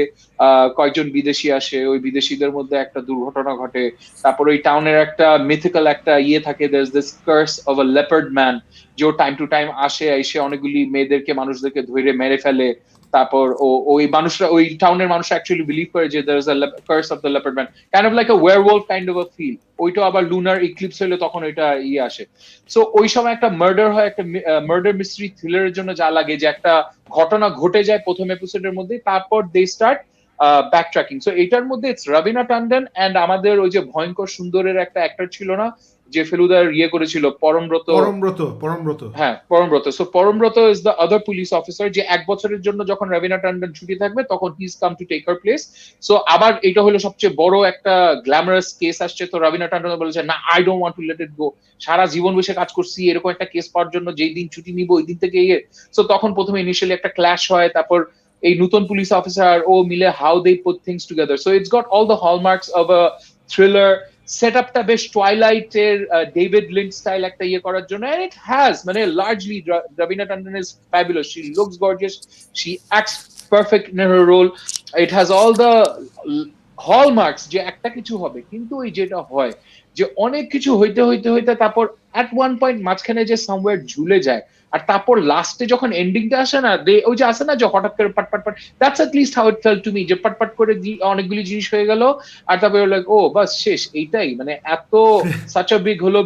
কয়েকজন বিদেশি আসে, ওই বিদেশিদের মধ্যে একটা দুর্ঘটনা ঘটে, তারপর ওই টাউনের একটা মিথিক্যাল একটা ইয়ে থাকে, there is this curse of a leopard man, যে টাইম টু টাইম আসে, এসে অনেকগুলি মেয়েদেরকে মানুষদেরকে ধরে মেরে ফেলে। তারপর ওই মানুষরা ওই টাউনের মানুষ অ্যাকচুয়ালি বিলিভ করে যে there is a curse of the leopard man, kind of like a werewolf kind of a feel. ওইটা আবার লুনার ইক্লিপস হলে তখন ওইটা ইয়ে আসে। সো ওই সময় একটা মার্ডার হয়, একটা মার্ডার মিস্ট্রি থ্রিলারের জন্য যা লাগে যে একটা ঘটনা ঘটে যায় প্রথম এপিসোডের মধ্যে, তারপর they start back tracking. So এটার মধ্যে ইটস রবিনা টন্ডন অ্যান্ড আমাদের ওই যে ভয়ঙ্কর সুন্দরের একটা অ্যাক্টর ছিল না যে ফেলুদার ইয়ে করেছিল, পরমব্রত। হ্যাঁ, Parambrata. So Parambrata is the other police officer যে 1 বছরের জন্য যখন রবিনা টন্ডন ছুটি থাকবে তখন he is come to take her place. So আবার এটা হলো সবচেয়ে বড় একটা গ্ল্যামারাস কেস আসছে, তো রবিনা টন্ডন বলেছে না, I don't want to let it go, সারা জীবন বসে কাজ করছি, এরকম একটা কেস পাওয়ার জন্য যেই দিন ছুটি নিব ওই দিন থেকে ইয়ে। সো তখন প্রথমে ইনিশিয়ালি একটা ক্ল্যাশ হয়, তারপর এই নতুন পুলিশ অফিসার ও মিলে how they put things together. So it's got all the hallmarks of a thriller. সেটআপটা বেশ টুয়াইলাইট এর ডেভিড লিঞ্চ স্টাইল একটা ইয়ে করার জন্য, and it has মানে largely Ravina Tandon is fabulous, she looks gorgeous, she acts perfect in her role, it has all the hallmarks যে একটা কিছু হবে, কিন্তু ওই যেটা হয় যে অনেক কিছু হইতে হইতে হইতে তারপর at one point মাঝখানে যে somewhere ঝুলে যায়, আর তারপর লাস্টে যখন এন্ডিংটা আসে না, ওই যে আসে না যে হঠাৎ করে পাট পাট পাট, that's at least how it felt to me, যে পাট পাট করে অনেকগুলি জিনিস হয়ে গেল আর তারপরে লাইক ও বাস শেষ, এইটাই মানে এত সাচ আ বিগ হলো,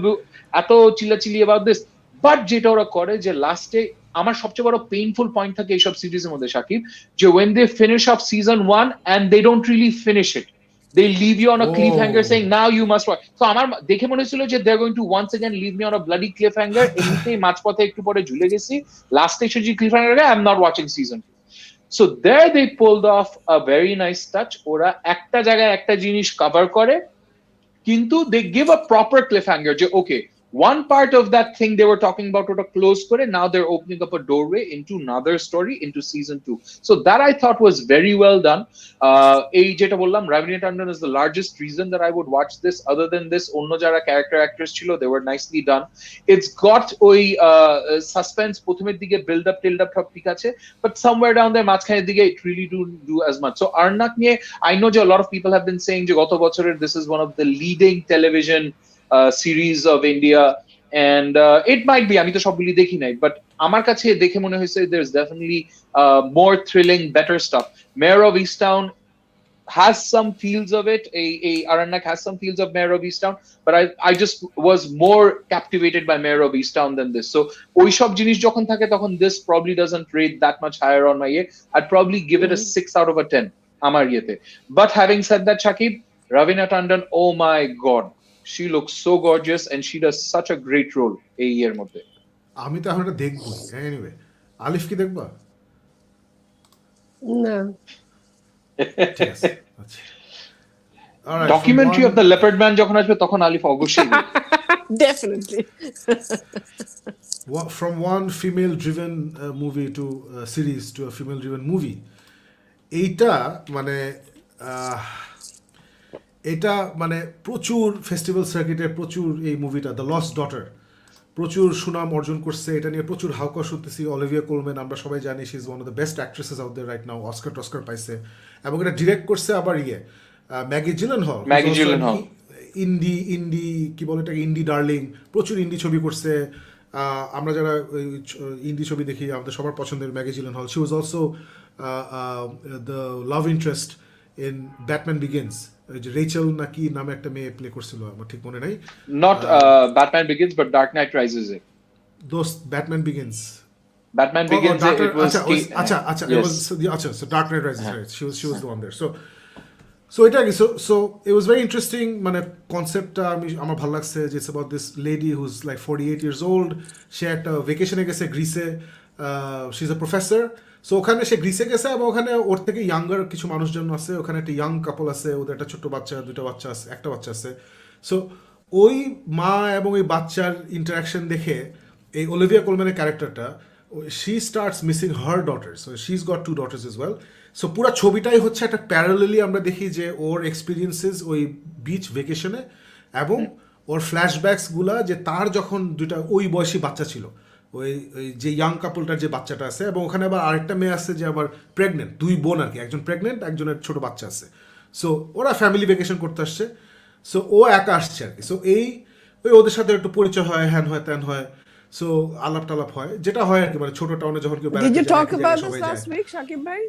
এত চিল্লাচিল্লি অ্যাবাউট দিস। বাট যেটা ওরা করে যে লাস্টে আমার সবচেয়ে বড় পেইনফুল পয়েন্ট থাকে এইসব সিরিজের মধ্যে শাকিব, যে when they finish off season 1 and they don't really finish it, they leave you on a cliffhanger saying now you must watch. So আমার দেখে মনে হচ্ছিল যে they're going to once again leave me on a bloody cliffhanger, এমনিতেই মাঝপথে একটু পরে ঝুলে গেছি, লাস্টে এসে যে cliffhanger, I'm not watching season 2. So there they pulled off a very nice touch, ওরা একটা জায়গায় একটা জিনিস কভার করে কিন্তু they give a proper cliffhanger যে okay, one part of that thing they were talking about ওটা close করে, now they're opening up a doorway into another story into season 2. So that I thought was very well done. এই যেটা বললাম, Ravina Tandon is the largest reason that I would watch this. Other than this, অন্য যারা character actors ছিল, they were nicely done. It's got ওই suspense প্রথমের দিকে build up সব ঠিক আছে, but somewhere down there মাঝখানের দিকে it really don't do as much. So Aranyak নিয়ে I know যে a lot of people have been saying যে গত বছরের this is one of the leading television series of India, and it might be, আমি তো সবগুলি দেখি নাই, but আমার কাছে দেখে মনে হয়েছে there's definitely more thrilling, better stuff. Mayor of Easttown has some feels of it, Aranyak has some feels of Mayor of Easttown, but I just was more captivated by Mayor of Easttown than this. So ওই সব জিনিস যখন থাকে তখন this probably doesn't rate that much higher on my ear. I'd probably give it a 6 out of a 10 আমার ইয়েতে. But having said that, Shakib, Ravina Tandon, oh my god, she looks so gorgeous and she does such a great role এই এর মধ্যে। আমি তো এখন এটা দেখবো এনিওয়ে। আলিফ কি দেখবা? না, ঠিক আছে, আচ্ছা। Alright, documentary of the leopard man যখন আসবে তখন আলিফ অবশ্যই definitely. From one female driven movie to series to a female driven movie, এইটা মানে এটা মানে প্রচুর ফেস্টিভ্যাল সার্কিটে প্রচুর এই মুভিটা দ্য লস্ট ডটার প্রচুর সুনাম অর্জন করছে, এটা নিয়ে প্রচুর হাউকা শুনতেছি। অলিভিয়া কোলম্যান আমরা সবাই জানি she is one of the best actresses out there right now, Oscar পাইছে, এবং এটা ডিরেক্ট করছে আবার ম্যাগি জিলেনহল, ইন্ডি কি বলে এটাকে, ইন্ডি ডার্লিং, প্রচুর ইন্ডি ছবি করছে, আমরা যারা হিন্দি ছবি দেখি আমাদের সবার পছন্দের Maggie Gyllenhaal, she was also the love interest in Batman Begins. ওই যে রেচেল না কি নামে একটা মেয়ে প্লে করছিল, আমার ঠিক মনে নাই। Not Batman Begins, but Dark Knight Rises. দোস্ত Batman begins, Batman Begins. It was so Dark Knight Rises, right? She was the one there. So এটা কি, so it was very interesting, মানে কনসেপ্টটা আমার ভালো লাগছে যে it's about this lady who's like 48 years old. সে একটা ভেকেশনে গেছে গ্রিসে, she's a professor. সো ওখানে সে গ্রিসে গেছে এবং ওখানে ওর থেকে ইয়াঙ্গার কিছু মানুষজন আছে, ওখানে একটা ইয়াং কাপল আছে, ওদের একটা ছোট্ট বাচ্চা, দুটো বাচ্চা আছে, একটা বাচ্চা আছে। সো ওই মা এবং ওই বাচ্চার ইন্টারাকশন দেখে এই অলিভিয়া কোলম্যানের ক্যারেক্টারটা, she starts missing her daughters. So she's got 2 daughters as well. So পুরো ছবিটাই হচ্ছে একটা প্যারালেলি আমরা দেখি যে ওর এক্সপিরিয়েন্সেস ওই বিচ ভেকেশনে এবং ওর ফ্ল্যাশব্যাকসগুলা যে তার যখন দুটা ওই বয়সী বাচ্চা ছিল, ওই যে ইয়াং কাপলটার যে বাচ্চাটা আছে, এবং ওখানে আবার আরেকটা মেয়ে আছে যে আবার প্রেগনেন্ট, 2 বোন আর কি, একজন প্রেগনেন্ট, একজনের ছোট বাচ্চা আছে। সো ওরা ফ্যামিলি ভেকেশন করতে আসছে, সো ও একা আসছে আর কি। সো ওই ওদের সাথে একটু পরিচয় হয়, হ্যান হয় ত্যান হয়, সো আলাপ টালাপ হয়, যেটা হয় আর কি, মানে ছোট টাউনে যখন কেউ Did you talk about this last week, Shakib bhai?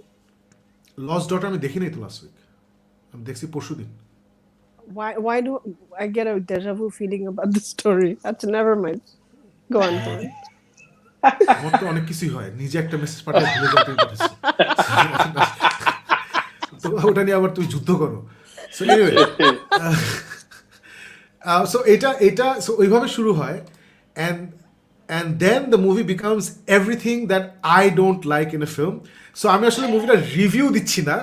Lost daughter আমি দেখি নাই তো লাস্ট উইক, আমি দেখছি পরশুদিন। Why do I get a deja vu feeling about this story? That's never mind. Go on. আমার তো অনেক কিছুই হয়, নিজে একটা মেসেজ পাঠিয়ে ভুলে যাতে পাঠাচ্ছি, তো ওটা নিয়ে আবার তুমি যুদ্ধ করো। সো এনিওয়ে, সো এটা সো ওইভাবে শুরু হয়, and then the movie becomes everything that I don't like in a film. So আমি আসলে মুভিটা রিভিউ দিচ্ছি না,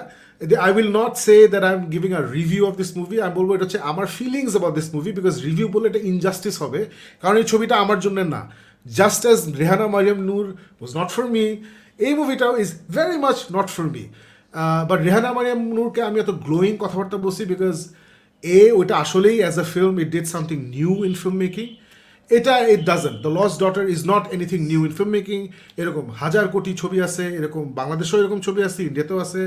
I will not say that I'm giving a review of this movie. আমি বলবো এটা হচ্ছে আমার feelings about this movie, because review বলে এটা ইনজাস্টিস হবে, কারণ এই ছবিটা আমার জন্য না। Just as Rehana Mariam Noor was not for me, এই মুভিটাও is very much not for me. But Rehana Mariam নূরকে আমি এত গ্লোয়িং কথাবার্তা বলছি বিকজ ওইটা আসলেই as a film it did something new in film making. এটা it doesn't, the Lost Daughter is not anything new in film making. এরকম হাজার কোটি ছবি আছে, এরকম বাংলাদেশেও এরকম ছবি আছে, ইন্ডিয়াতেও আছে,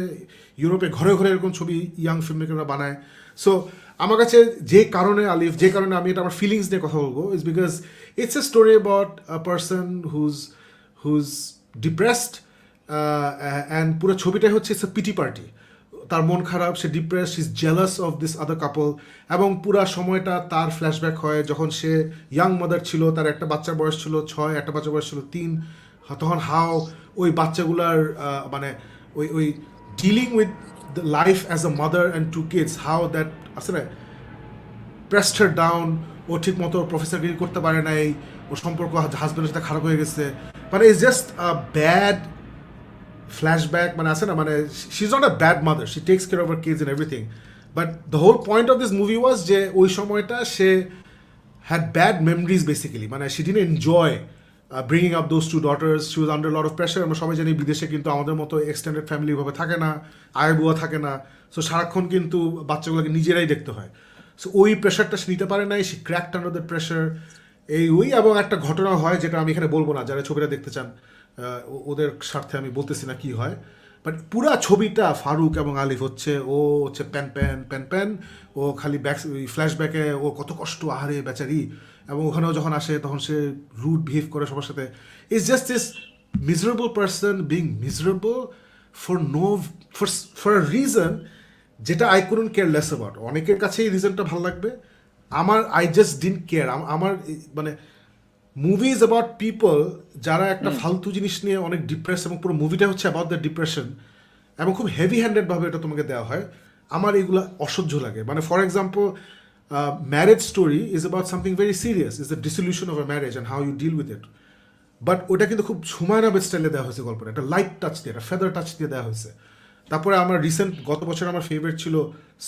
ইউরোপে ঘরে ঘরে এরকম ছবি ইয়াং ফিল্ম মেকাররা বানায়। সো আমার কাছে যে কারণে আলিফ, যে কারণে আমি এটা আমার ফিলিংস নিয়ে কথা বলবো, is because it's a story about a person whose depressed, and পুরো ছবিটাই হচ্ছে ইটস এ পিটি পার্টি। তার মন খারাপ, সে depress, she is jealous of this other couple, এবং পুরা সময়টা তার ফ্ল্যাশব্যাক হয় যখন সে ইয়াং মাদার ছিল, তার একটা বাচ্চার বয়স ছিল 6, একটা বাচ্চার বয়স ছিল 3, তখন হাও ওই বাচ্চাগুলার মানে ওই dealing with the life as a mother and 2 kids, how that আসলে প্রেসড হার ডাউন। ও ঠিক মতো প্রফেসরগিরি করতে পারে নাই, ওর সম্পর্ক হাজব্যান্ডের সাথে খারাপ হয়ে গেছে, মানে it's just a bad flashback, মানে আছে না, মানে she's not a bad mother, she takes care of her kids and everything, but the whole point of this movie was যে ওই সময়টা সে had bad memories basically, মানে she didn't enjoy bringing up those 2 daughters, she was under a lot of pressure. আমরা সবাই জানি বিদেশে কিন্তু আমাদের মতো এক্সটেন্ডেড ফ্যামিলি ভাবে থাকে না, আয় বুয়া থাকে না, সো সারাক্ষণ কিন্তু বাচ্চাগুলোকে নিজেরাই দেখতে হয়। সো ওই প্রেশারটা সে নিতে পারে নাই, she cracked under the pressure। এবং একটা ঘটনা হয় যেটা আমি এখানে বলবো না, যারা ছবিটা দেখতে চান ওদের স্বার্থে আমি বলতেছি না কি হয়, বাট পুরা ছবিটা ফারুক এবং আলিফ হচ্ছে প্যান প্যান প্যান প্যান, ও খালি ফ্ল্যাশব্যাকে ও কত কষ্ট, আহারে বেচারি, এবং ওখানেও যখন আসে তখন সে রুড বিহেভ করে সবার সাথে। It's just this miserable person being miserable for a reason যেটা I couldn't care less about. অনেকের কাছে এই রিজনটা ভালো লাগবে, আমার আই জাস্ট ডিডন্ট কেয়ার। আমার মানে মুভিজ অ্যাবাউট পিপল যারা একটা ফালতু জিনিস নিয়ে অনেক ডিপ্রেস, এবং পুরো মুভিটা হচ্ছে অ্যাবাউট দ্য ডিপ্রেশন, এবং খুব হেভি হ্যান্ডেডভাবে এটা তোমাকে দেওয়া হয়, আমার এগুলো অসহ্য লাগে। মানে for example marriage story is about something very serious, is the dissolution of a marriage and how you deal with it, but ওটা কিন্তু খুব হুমায়ুন আহমেদ স্টাইলে দেওয়া হয়েছে গল্পটা, একটা লাইট টাচ দিয়ে, একটা ফেদার টাচ দিয়ে দেওয়া হয়েছে। তারপরে আমার গত বছর আমার ফেভারিট ছিল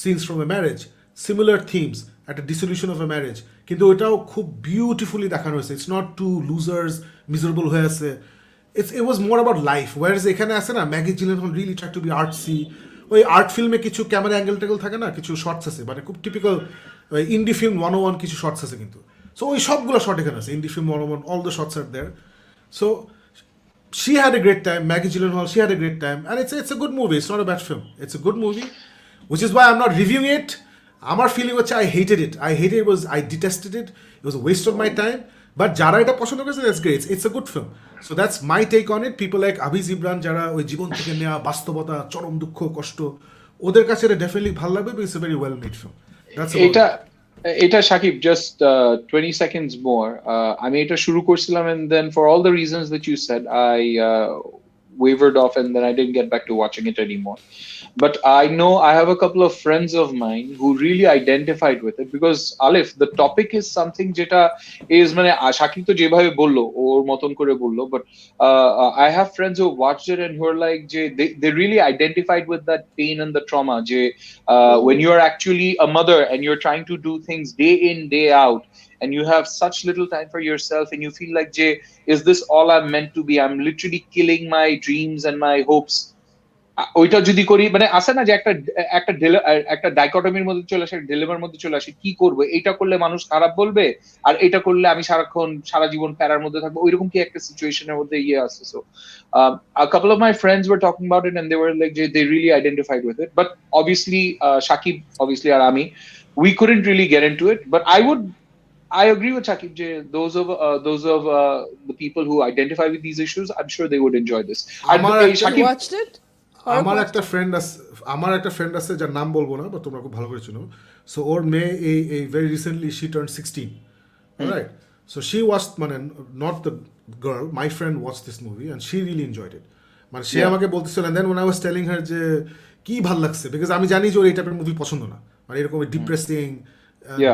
scenes from a marriage, similar themes, একটা ডিসলিউশন অফ এ ম্যারেজ, কিন্তু ওটাও খুব বিউটিফুলি দেখানো হয়েছে। It's not two losers miserable হয়ে আছে, ইট ওয়াজ মোর অ্যাবাউট লাইফ। ওয়ারেজ এখানে আছে না, Maggie Gyllenhaal really try to be artsy, ওই আর্ট ফিল্মে কিছু ক্যামেরা অ্যাঙ্গেল ট্যাঙ্গেল থাকে না, কিছু শর্টস আছে, মানে খুব টিপিক্যাল ইন্ডি ফিল্ম 101 কিছু শর্টস আছে কিন্তু। সো ওই সবগুলো শর্ট এখানে আছে, indie film 101, all the shorts are there. So she had a great time, Maggie Gyllenhaal, she had a great time, and it's a good movie, it's not a bad film, it's a good movie, which is why I'm not reviewing it. আমার feeling হচ্ছে I hated it, I detested it, it was a waste of my time, but যারা এটা পছন্দ করেছে that's great, it's a good film. So that's my take on it. People like Avi Jibran যারা ওই জীবন থেকে নেওয়া বাস্তবতা, চরম দুঃখ, কষ্ট, ওদের কাছে এটা ডেফিনেটলি ভালো লাগবে। It's a very well made film. That's এটা এটা শাকিব, জাস্ট 20 seconds more. আমি এটা শুরু করছিলাম and then for all the reasons that you said, I wavered off and then I didn't get back to watching it anymore. But I know I have a couple of friends of mine who really identified with it because Alif, the topic is something jeta is মানে শাকিব তো যেভাবে বললো ওর মতন করে বললো, but I have friends who watched it and who are like যে they really identified with that pain and the trauma যে when you are actually a mother and you're trying to do things day in day out and you have such little time for yourself and you feel like Jay, is this all I'm meant to be? I'm literally killing my dreams and my hopes. ওইটা যদি করি মানে আসে না যে একটা একটা একটা ডাইকটমির মধ্যে চলে আসে, ডিলেমার মধ্যে চলে আসে, কি করবো, এটা করলে মানুষ খারাপ বলবে আর এটা করলে আমি সারাক্ষণ সারা জীবন প্যারার মধ্যে থাকবো, ওইরকম কি একটা সিচুয়েশনের মধ্যে ইয়ে আসছে। So a couple of my friends were talking about it and they were like they really identified with it, but obviously Shakib obviously আর আমি, we couldn't really get into it, but I agree with Shakib. Those of the people who identify with these issues, I'm sure they would enjoy this. Shakib watched it. আমার একটা ফ্রেন্ড আছে যার নাম বলবো না, বা তোমরা খুব ভালো করে চিনো। সো ওর মেয়ে এই very recently she turn 16, right? So she watch, মানে not the girl, my friend watch this movie and she really enjoyed it. মানে সে আমাকে বলতেছিল, then when I was telling her যে কি ভাল লাগছে, বিকজ আমি জানি যে ওর এই টাইপের মুভি পছন্দ না, মানে এরকম ডিপ্রেসিং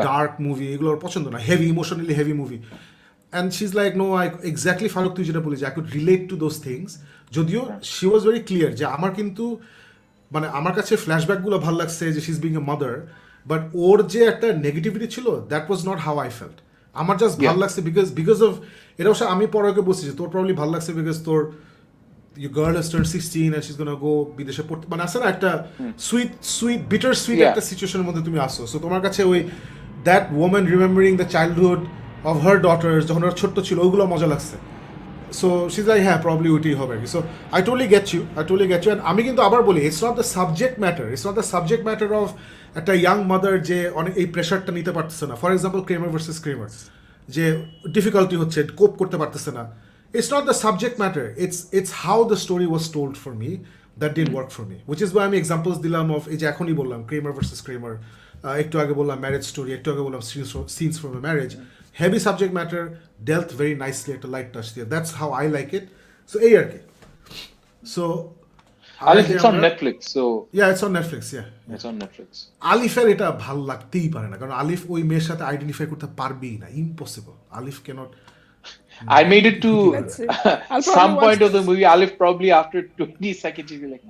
ডার্ক মুভি এগুলোর পছন্দ না, heavy emotionally heavy movie. And she is like no, I exactly Farooq তুই যেটা বলি যে I could relate to those things. যদিও শি ওয়াজ ভেরি ক্লিয়ার যে আমার কিন্তু মানে আমার কাছে ফ্ল্যাশব্যাকগুলো ভালো লাগছে যে she is being a mother, but ওর যে একটা নেগেটিভিটি ছিল that was not how I felt. আমার জাস্ট ভালো লাগছে বিকজ অফ এটা। অবশ্য আমি পরে ওকে বলছি যে তোর প্রবলি ভালো লাগছে বিকজ তোর you girl has turn 16 and she's gonna go বিদেশে পড়তে, মানে আছে না একটা সুইট বিটার সুইট একটা সিচুয়েশনের মধ্যে তুমি আসো। সো তোমার কাছে ওই that woman remembering the childhood of her daughters যখন ওরা ছোট্ট ছিল, ওইগুলো মজা লাগছে। সো শি ইজ লাইক হ্যাঁ প্রবলি ওইটাই হবে। So I totally get you and আমি কিন্তু আবার বলি it's not the subject matter of একটা ইয়াং মাদার যে অনেক এই প্রেশারটা নিতে পারতেছে না। For example Kramer versus Kramer, যে ডিফিকাল্টি হচ্ছে, কোপ করতে পারতেছে না। It's not the subject matter. It's how the story was told for me that didn't work for me. Which is why আমি examples দিলাম of এই যে এখনই বললাম Kramer versus Kramer, একটু আগে বললাম marriage story, একটু আগে বললাম scenes from a marriage. Heavy subject matter dealt very nicely, একটা light touch there. That's how I like it. So এই আর কি. So it's on Netflix. So yeah, it's on Netflix. Yeah, it's on Netflix. আলিফের এটা ভালো লাগতেই পারে না, কারণ আলিফ ওই মেয়ের সাথে আইডেন্টিফাই করতে পারবেই না, impossible. Alif cannot. I made it to some point watch of the movie. Alif probably after 20 seconds he'll be like,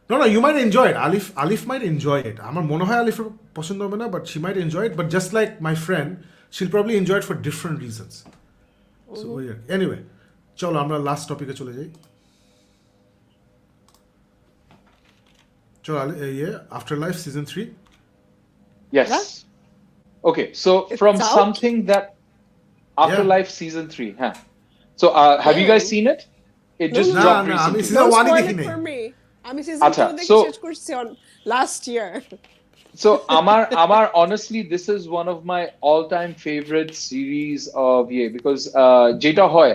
No, you might enjoy it. Alif might enjoy it. আমার মনে হয় আলিফের পছন্দ হবে না, but she might enjoy it. But just like my friend, she'll probably enjoy it for different reasons. So anyway, চলো আমরা লাস্ট টপিকে চলে যাই। চলো Afterlife season 3. yes. Okay, so It's from out? something that Afterlife season 3, huh? So have you guys seen it? It just No, dropped no, recently. season Don't 1 spoil দেখি it নাই। for me. আমি season আচ্ছা, 2 দেখে so- শেষ করছি on last year. So Amar honestly, this is one of my all-time favorite series of because jeta hoy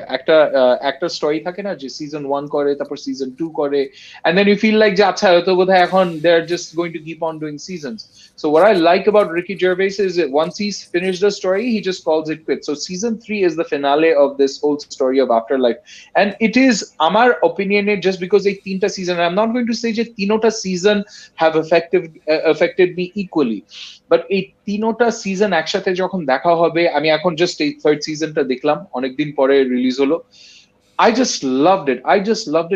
একটা story থাকে না যে season 1 করে তারপর season 2 করে, and then you feel like যে আচ্ছা হয়তো বোধহয় এখন they're just going to keep on doing seasons. So what I like about Ricky Gervais is that once he's finished the story, he just calls it quits. So season 3 is the finale of this whole story of Afterlife, and it is Amar opinion just because এই তিনটা season, I'm not going to say যে তিনটা season have affected me equally, but এই তিনটা সিজন একসাথে যখন দেখা হবে, আমি এখন জাস্ট এই থার্ড সিজনটা দেখলাম অনেকদিন পরে রিলিজ হলো। I just loved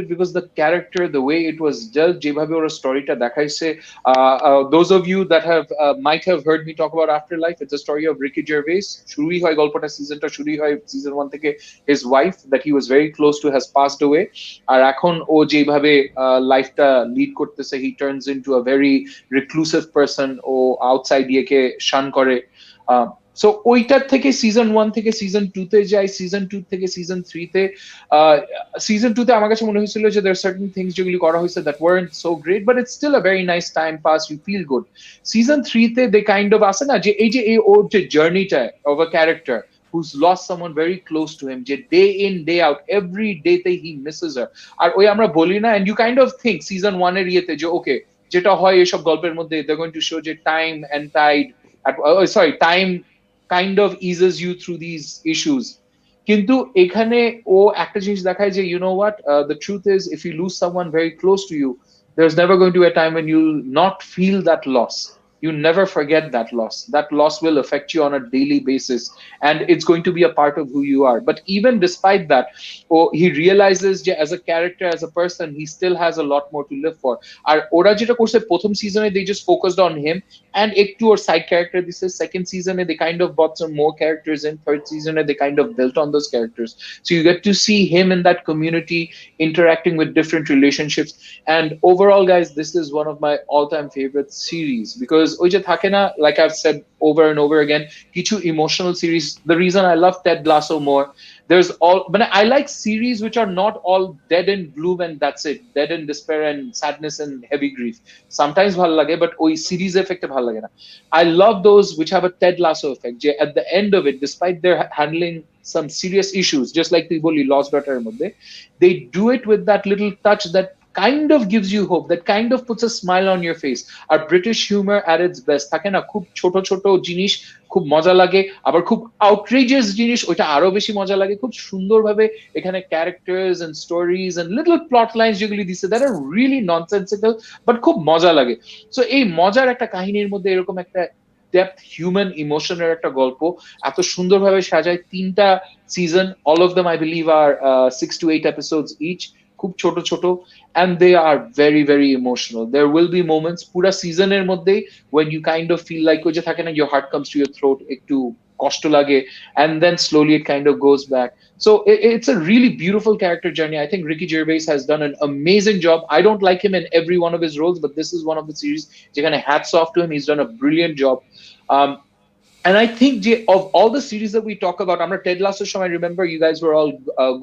it because the character, the way it was dealt, যেভাবে ওরা স্টোরিটা দেখাইছে, those of you that have might have heard me talk about Afterlife, it's a story of Ricky Gervais. শুরুই হয় গল্পটা, সিজনটা শুরুই হয় season 1 থেকে his wife that he was very close to has passed away, আর এখন ও যেভাবে লাইফটা লিড করতেছে, he turns into a very reclusive person, ও আউটসাইড ইয়েকে শান করে। সো ওইটার থেকে সিজন 1 থেকে সিজন 2 তে যাই, সিজন 2 থেকে সিজন 3 তে, সিজন 2 তে আমার কাছে মনে হয়েছিল যে there are certain things যেগুলি করা হয়েছে that weren't so great, but it's still a very nice time pass, you feel good. Season 3 তে they kind of আসে না যে এই যে ওর যে জার্নিটা of a character, who's lost someone very close to him, যে day in day out every day he misses her. আর ওই আমরা বলি না, and you kind of think season 1 এর ইয়েতে যে okay, যেটা হয় এসব গল্পের মধ্যে they're going to show যে time and tide time kind of eases you through these issues. কিন্তু এখানে ও একটা জিনিস দেখায় যে you know what, the truth is if you lose someone very close to you, there's never going to be a time when you'll not feel that loss. You never forget that loss. That loss will affect you on a daily basis, and it's going to be a part of who you are. But even despite that, he realizes that as a character, as a person, he still has a lot more to live for. আর ওরা যেটা করছে প্রথম সিজনে they just focused on him and একটু ওর side character দিছে, second season they kind of brought some more characters in, third season they kind of built on those characters, so you get to see him in that community interacting with different relationships. And overall guys, this is one of my all-time favorite series because ওই যে থাকে না, like I've said over and over again, কিছু emotional series, the reason I love Ted Lasso more, there's all, but I like series which are not all dead in gloom and that's it, dead in despair and sadness and heavy grief. Sometimes ভালো লাগে, but ওই series effect ভালো লাগে না. I love those which have a Ted Lasso effect, যে at the end of it, despite their handling some serious issues, just like তুই বললি lost daughter এর মধ্যে, they do it with that little touch that kind of gives you hope, that kind of puts a smile on your face. Our British humor at its best, থাকে না, খুব ছোট ছোট জিনিস খুব মজা লাগে, আবার খুব আউটরেজিয়াস জিনিস ওইটা আরো বেশি মজা লাগে। খুব সুন্দরভাবে এখানে characters and stories and little plot lines যেগুলি দিছে that are really nonsensical but খুব মজা লাগে। সো এই মজার একটা কাহিনীর মধ্যে এরকম একটা ডেপথ হিউম্যান ইমোশনের একটা গল্প এত সুন্দরভাবে সাজায়। 3টা season, all of them I believe are 6 to 8 episodes each, খুব ছোট ছোট, and they are very very emotional. There will be moments পুরা সিজনের মধ্যে when you kind of feel like ওই যে থাকে না, your heart comes to your throat, একটু কষ্ট লাগে, and then slowly it kind of goes back. So it's a really beautiful character journey. I think Ricky Gervais has done an amazing job. I don't like him in every one of his roles, but this is one of the series যেখানে hats off to him, he's done a brilliant job. And I think of all the series that we talk about, আমরা Ted Lasso show, I remember you guys were all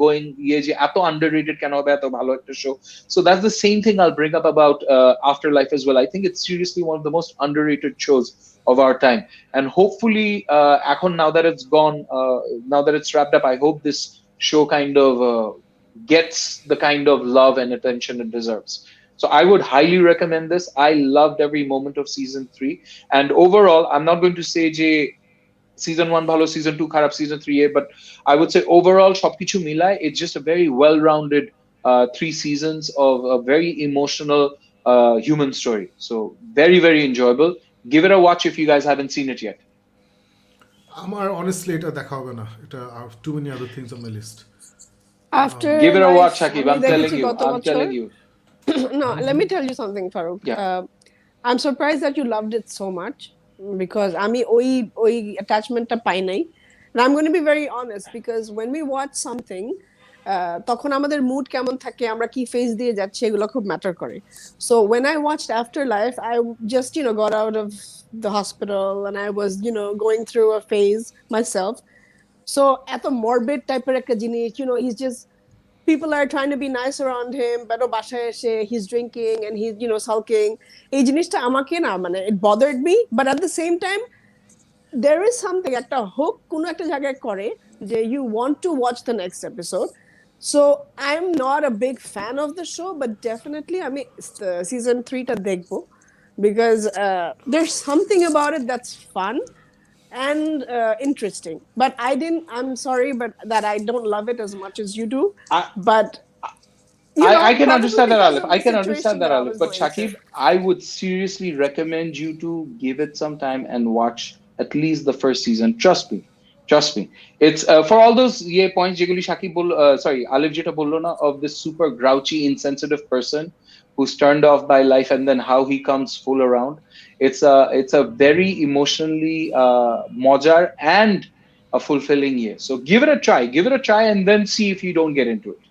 going, যে এত underrated কেন হবে, এত ভালো একটা show. So that's the same thing I'll bring up about Afterlife as well. I think it's seriously one of the most underrated shows of our time. And hopefully, এখন now that it's gone, now that it's wrapped up, I hope this show kind of gets the kind of love and attention it deserves. So I would highly recommend this. I loved every moment of season 3. And overall, I'm not going to say যে season 1 ভালো, season 2 খারাপ, season 3 but I would say overall সবকিছু মিলায় it's just a very well-rounded 3 seasons of a very emotional human story. So very very enjoyable. Give it a watch if you guys haven't seen it yet. আমার honestly এটা দেখা হবে না, এটা I have too many other things on my list. After Give it a watch, Life, Shakib. আমি I'm দেখেছি telling you. গত I'm বছর। telling you. No, let me tell you something, Farooq. Yeah. I'm surprised that you loved it so much because আমি ওই attachmentটা পাই নাই। And I'm going to be very honest because when we watch something, তখন আমাদের mood কেমন থাকে, আমরা কি phase দিয়ে যাচ্ছি, এগুলো খুব matter করে। So when I watched Afterlife, I just got out of the hospital and I was going through a phase myself. So এত morbid টাইপের একটা জিনিস, he's just, people are trying to be nice around him, but বাসায় এসে he's drinking and he's sulking. এই জিনিসটা আমাকে না, মানে it bothered me, but at the same time there is something, একটা hook কোনো একটা জায়গায় করে যে you want to watch the next episode. So I'm not a big fan of the show, but definitely আমি season 3 টা দেখবো because there's something about it that's fun and interesting. But I'm sorry, but that I don't love it as much as you do. But I can understand that, because Alif. of the I can situation understand that, I Alif. was But going Shakib, through. I would seriously recommend you to give it some time and watch at least the first season. Trust me. Trust me. It's for all those points যেগুলি Shakib Alif যেটা বললো না, of this super grouchy, insensitive person who's turned off by life and then how he comes full around. It's a very emotionally mojar and a fulfilling year. So give it a try. Give it a try and then see if you don't get into it.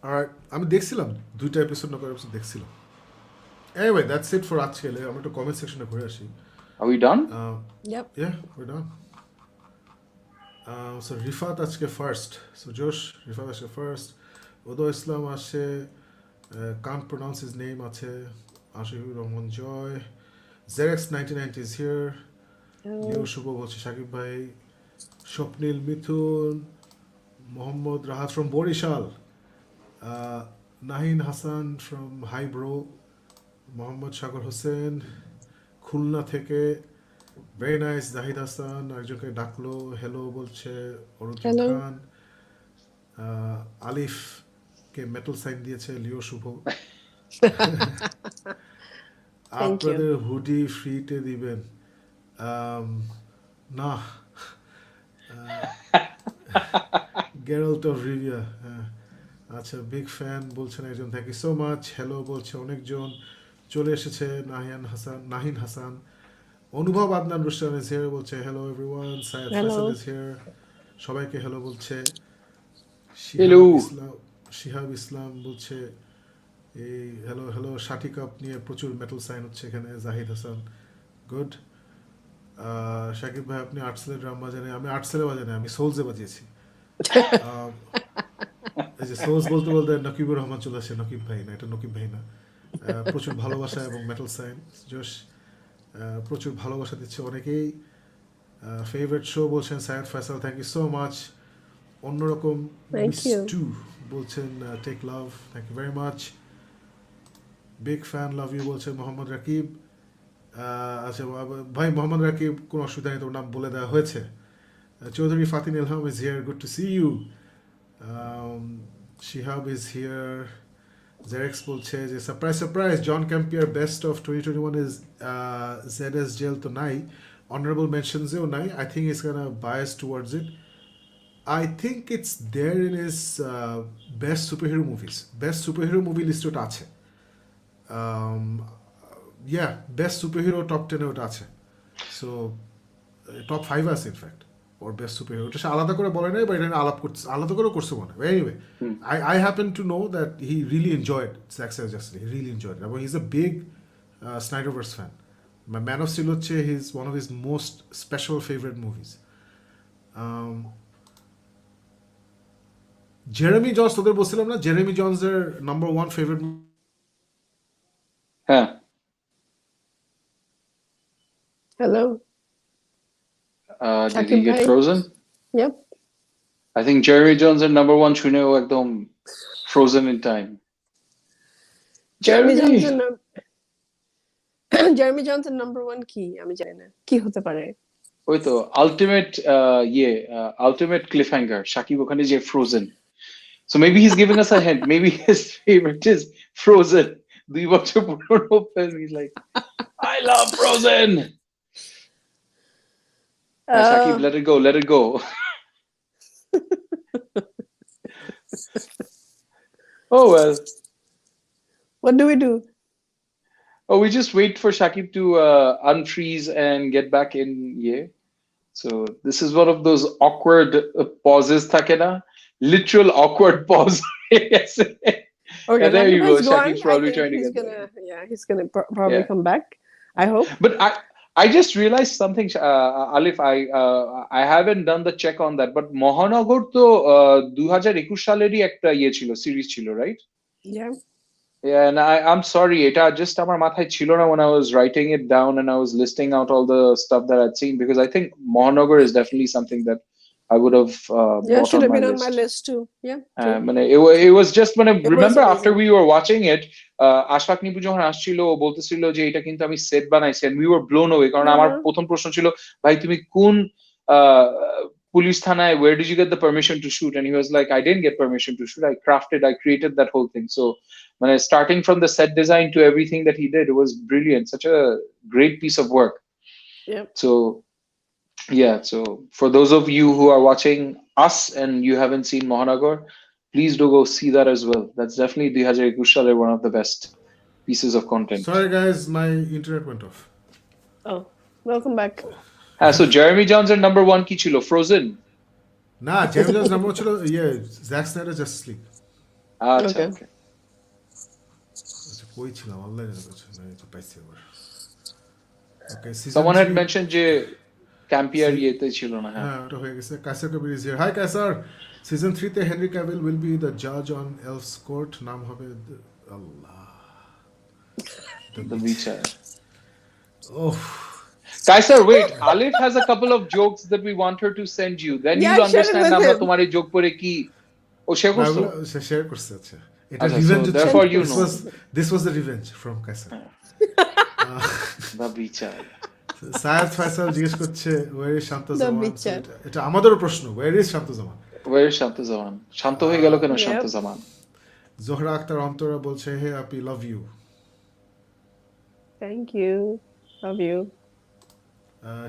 Alright, আমি দেখছিলাম 2টা এপিসোড না কয়েক এপিসোড দেখছিলাম। Anyway, that's it for আজকে। আমরা একটু কমেন্ট সেকশনে ঘুরে আসি। Are we done? Yep. Yeah, we're done. So Rifat আজকে ফার্স্ট। So Josh, রিফাত আজকে ফার্স্ট। উদয় ইসলাম আসে, can't pronounce his name আছে, আশিকুর রহমান জয়, Zerex 1990 is here, লিও শুভ বলছে শাকিব ভাই, Swapnil Mithun, Mohammad Rahat from Barishal, Nahin Hasan from hi bro, Mohammad Sagar Hossain Khulna থেকে, ভেরি নাইস। জাহিদ হাসান একজনকে ডাকলো, হ্যালো বলছে। অরুণ Hello. খান, আলিফ কে মেটাল সাইন দিয়েছে লিও শুভ। Thank you. আপনাদের হুডি ফ্রিতে দিবেন? না, গেরাল্ট অফ রিভিয়া, হ্যাঁ। আচ্ছা, বিগ ফ্যান বলছেন একজন, thank you so much. Hello বলছে অনেকজন, চলে এসেছে। নাহিন হাসান, অনুভব আদনান রুশান ইজ হিয়ার বলছে hello everyone. Sayed Hello. Faisal is here, সবাইকে হ্যালো বলছে। Hello. শিহাব ইসলাম বলছে এই হ্যালো হ্যালো। শাটিকাপ নিয়ে প্রচুর মেটাল সাইন হচ্ছে এখানে। জাহিদ হাসান, গুড। শাকিব ভাই আপনি আর্টসেলে ড্রাম বাজানে? আমি আর্টসেলে বাজানে, আমি সোলসে বাজিয়েছি। এই যে সোলস বলতে বলতে নকিবুর রহমান চলে আসে। নকিব ভাই না, এটা নকিব ভাই না। প্রচুর ভালোবাসা এবং মেটাল সাইন। জোশ, প্রচুর ভালোবাসা দিচ্ছে অনেকেই। ফেভারিট শো বলছেন Sayed Faisal, thank you so much. অন্যরকম Thank মিস you. টু বলছেন take love, thank you very much. Big fan, love you বলছেন মোহাম্মদ রাকিব। আচ্ছা ভাই, মোহাম্মদ রাকিব কোনো অসুবিধা নেই, তোর নাম বলে দেওয়া হয়েছে। Chowdhury Fatin Ilham is here, good to see you. Shihab is here. Xerox বলছে যে সারপ্রাইজ সারপ্রাইজ, জন ক্যাম্পিয়ার বেস্ট অফ 2021 ইজ ZS জেল তো নাই, অনারেবল মেনশনসেও নাই। I think it's kind of bias towards it. I think it's there in his best superhero movies. Best superhero movie list ওটা আছে। Yeah, best superhero top 10 এ ওটা আছে। So top 5 আছে ইনফ্যাক্ট, ওর বেস্ট সুপারহিরো। ওটা সে আলাদা করে বলে নাই, বা এটা আলাপ করছে, আলাদা করে করছে মনে হয়। Anyway, I happen to know that he really enjoyed Zack Snyder's Justice League. He really enjoyed it. এবং he's a big Snyderverse fan. Man of Steel হচ্ছে his one of his most special favorite movies. Jeremy Jones, তোদের বলছিলাম না জেরেমি জন্সের নাম্বার 1 ফেভারিট। হ্যাঁ, Hello. did he Shakib get bhai. frozen? Yep. I think Jeremy Johnson number one শুনেও একদম frozen in time. Jeremy Jeremy! Johnson Jeremy Johnson number 1 কি আমি জানি না কি হতে পারে। ওই তো ultimate cliffhanger. Shakib ওখানে যে frozen. So maybe he's giving us a hint. Maybe his favorite is Frozen. 2 বছর পুরনো film. He's like, I love Frozen. Shakib, let it go, let it go. Oh well. What do we do? Oh, we just wait for Shakib to unfreeze and get back in. Yeah. So this is one of those awkward pauses, Takena. Literal awkward pause. Yes. Okay, And there you go. Shakib is Shakib's going. probably I trying think to he's get gonna, there. yeah, he's gonna probably Yeah. come back. I hope. But I just realized something, Alif. I haven't done the check on that. But Mohanagor to 2021 সালেরই একটা ইয়ে ছিল, সিরিজ ছিল, right? Yeah. Yeah, and I'm sorry, এটা just আমার মাথায় ছিল না when I was writing it down and I was listing out all the stuff that I'd seen, because I think Mohanagor is definitely something that I would have Yeah, bought should on have my been list. on my list too. Yeah. True. It was just when I It was remember after amazing. we were watching it, Ashfaq Nipu যখন আসছিল ও বলতেছিল যে এটা কিন্তু আমি সেট বানাইছি, and we were blown away কারণ আমার প্রথম প্রশ্ন ছিল, ভাই তুমি কোন পুলিশ থানায়, where did you get the permission to shoot? And he was like, I didn't get permission to shoot, I created that whole thing. So when starting from the set design to everything that he did, it was brilliant, such a great piece of work. Yep. So yeah, so for those of you who are watching us and you haven't seen Mohanagor, please do go see that as well. That's definitely 2021 সালের one of the best pieces of content. Sorry guys, my internet went off. Oh, welcome back. So Jeremy Johnson number 1 কি ছিল? Frozen? না, জেমস জন্স নাম্বার ছিল জ্যাক স্নাইডার জাস্টিস লিগ। আচ্ছা, Okay. আচ্ছা, কই ছিলাম? অনলাইনে তো পাইছি আবার। ওকে, Someone had mentioned যে ক্যাম্পিয়ার ইয়েতে ছিল না। হ্যাঁ, ওটা হয়ে গেছে। Kaiser Kabir is here. Hi Kaiser. Season 3 তে Henry Cavill will be the জাজ অন এলফস কোর্ট। নাম হবে আল্লাহ, The Witcher. Oh. Kaisar, wait. Alif has a couple of jokes that we want her to send you. Then Yeah, you'll share it understand with আমরা him. তোমার এই joke পড়ে কি ও share না, করছো? ওগুলো সে শেয়ার করছে। আচ্ছা, এটা আচ্ছা, so রিভেঞ্জ হচ্ছে। therefore you This know. was the revenge from Kaisar. The বিচার। সায়াদ ফয়সাল জিজ্ঞেস করছে where is Shanto The Zaman. বিচার। এটা আমাদেরও প্রশ্ন, where is Shanto Zaman? Where is Shanto Zaman? শান্ত হয়ে গেল কেন শান্ত Yep. জামান? জোহরা আক্তার অন্তরা বলছে হে আপি love you. Thank you. Love you.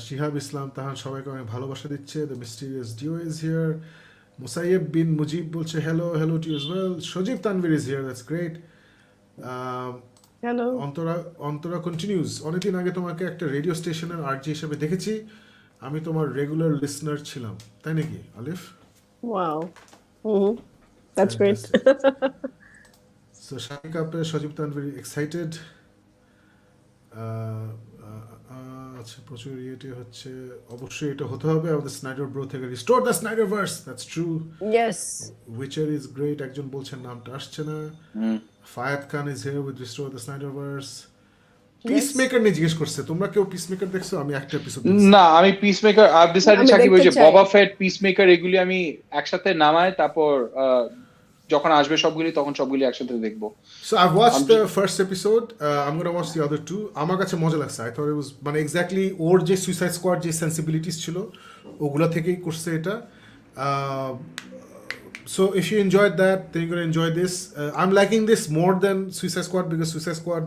Shihab Islam Tahan সবাইকে অনেক ভালোবাসা দিচ্ছে। The mysterious duo is here. Musaiyeb Bin Mujib বলছে hello to you as well. Sajib Tanvir is here, that's great. Hello. Antara continues, অনেকদিন আগে তোমাকে একটা রেডিও স্টেশনের আরজি হিসেবে দেখেছি, আমি তোমার রেগুলার লিসনার ছিলাম, তাই নাকি আলিফ? Wow. Mm-hmm. That's great. So শাটিকাপে সজীব তানভীর এক্সাইটেড। আচ্ছা, প্রচুর ইয়েটি হচ্ছে, অবশ্যই এটা হতে হবে আমাদের স্নাইডার ব্রো থেকে, restore the Snyderverse, that's true. Yes. Witcher is great, একজন বলছেন নামটা আসছে না। Fayad Khan is here with restore the Snyderverse. Peacemaker নিয়ে জিজ্ঞেস করছে, তোমরা কেউ পিসমেকার দেখছো? আমি একটা এপিসোড না, আমি পিসমেকার I've decided আমি সাকিব ওই যে দেখতে চাই। ববা ফেট পিসমেকার এগুলি আমি একসাথে নামাই, তারপর যখন আসবে সবগুলি তখন সবগুলি একসাথে দেখবো। So I've watched the first episode. I'm gonna watch the other two. আমার কাছে মজা লাগছে। I thought it was মানে exactly ওর যে সুইসাইড স্কোয়াড যে সেন্সিবিলিটিস ছিল ওগুলা থেকেই করছে এটা। So if you enjoyed that, then you're gonna enjoy this. I'm liking this more than Suicide Squad because Suicide Squad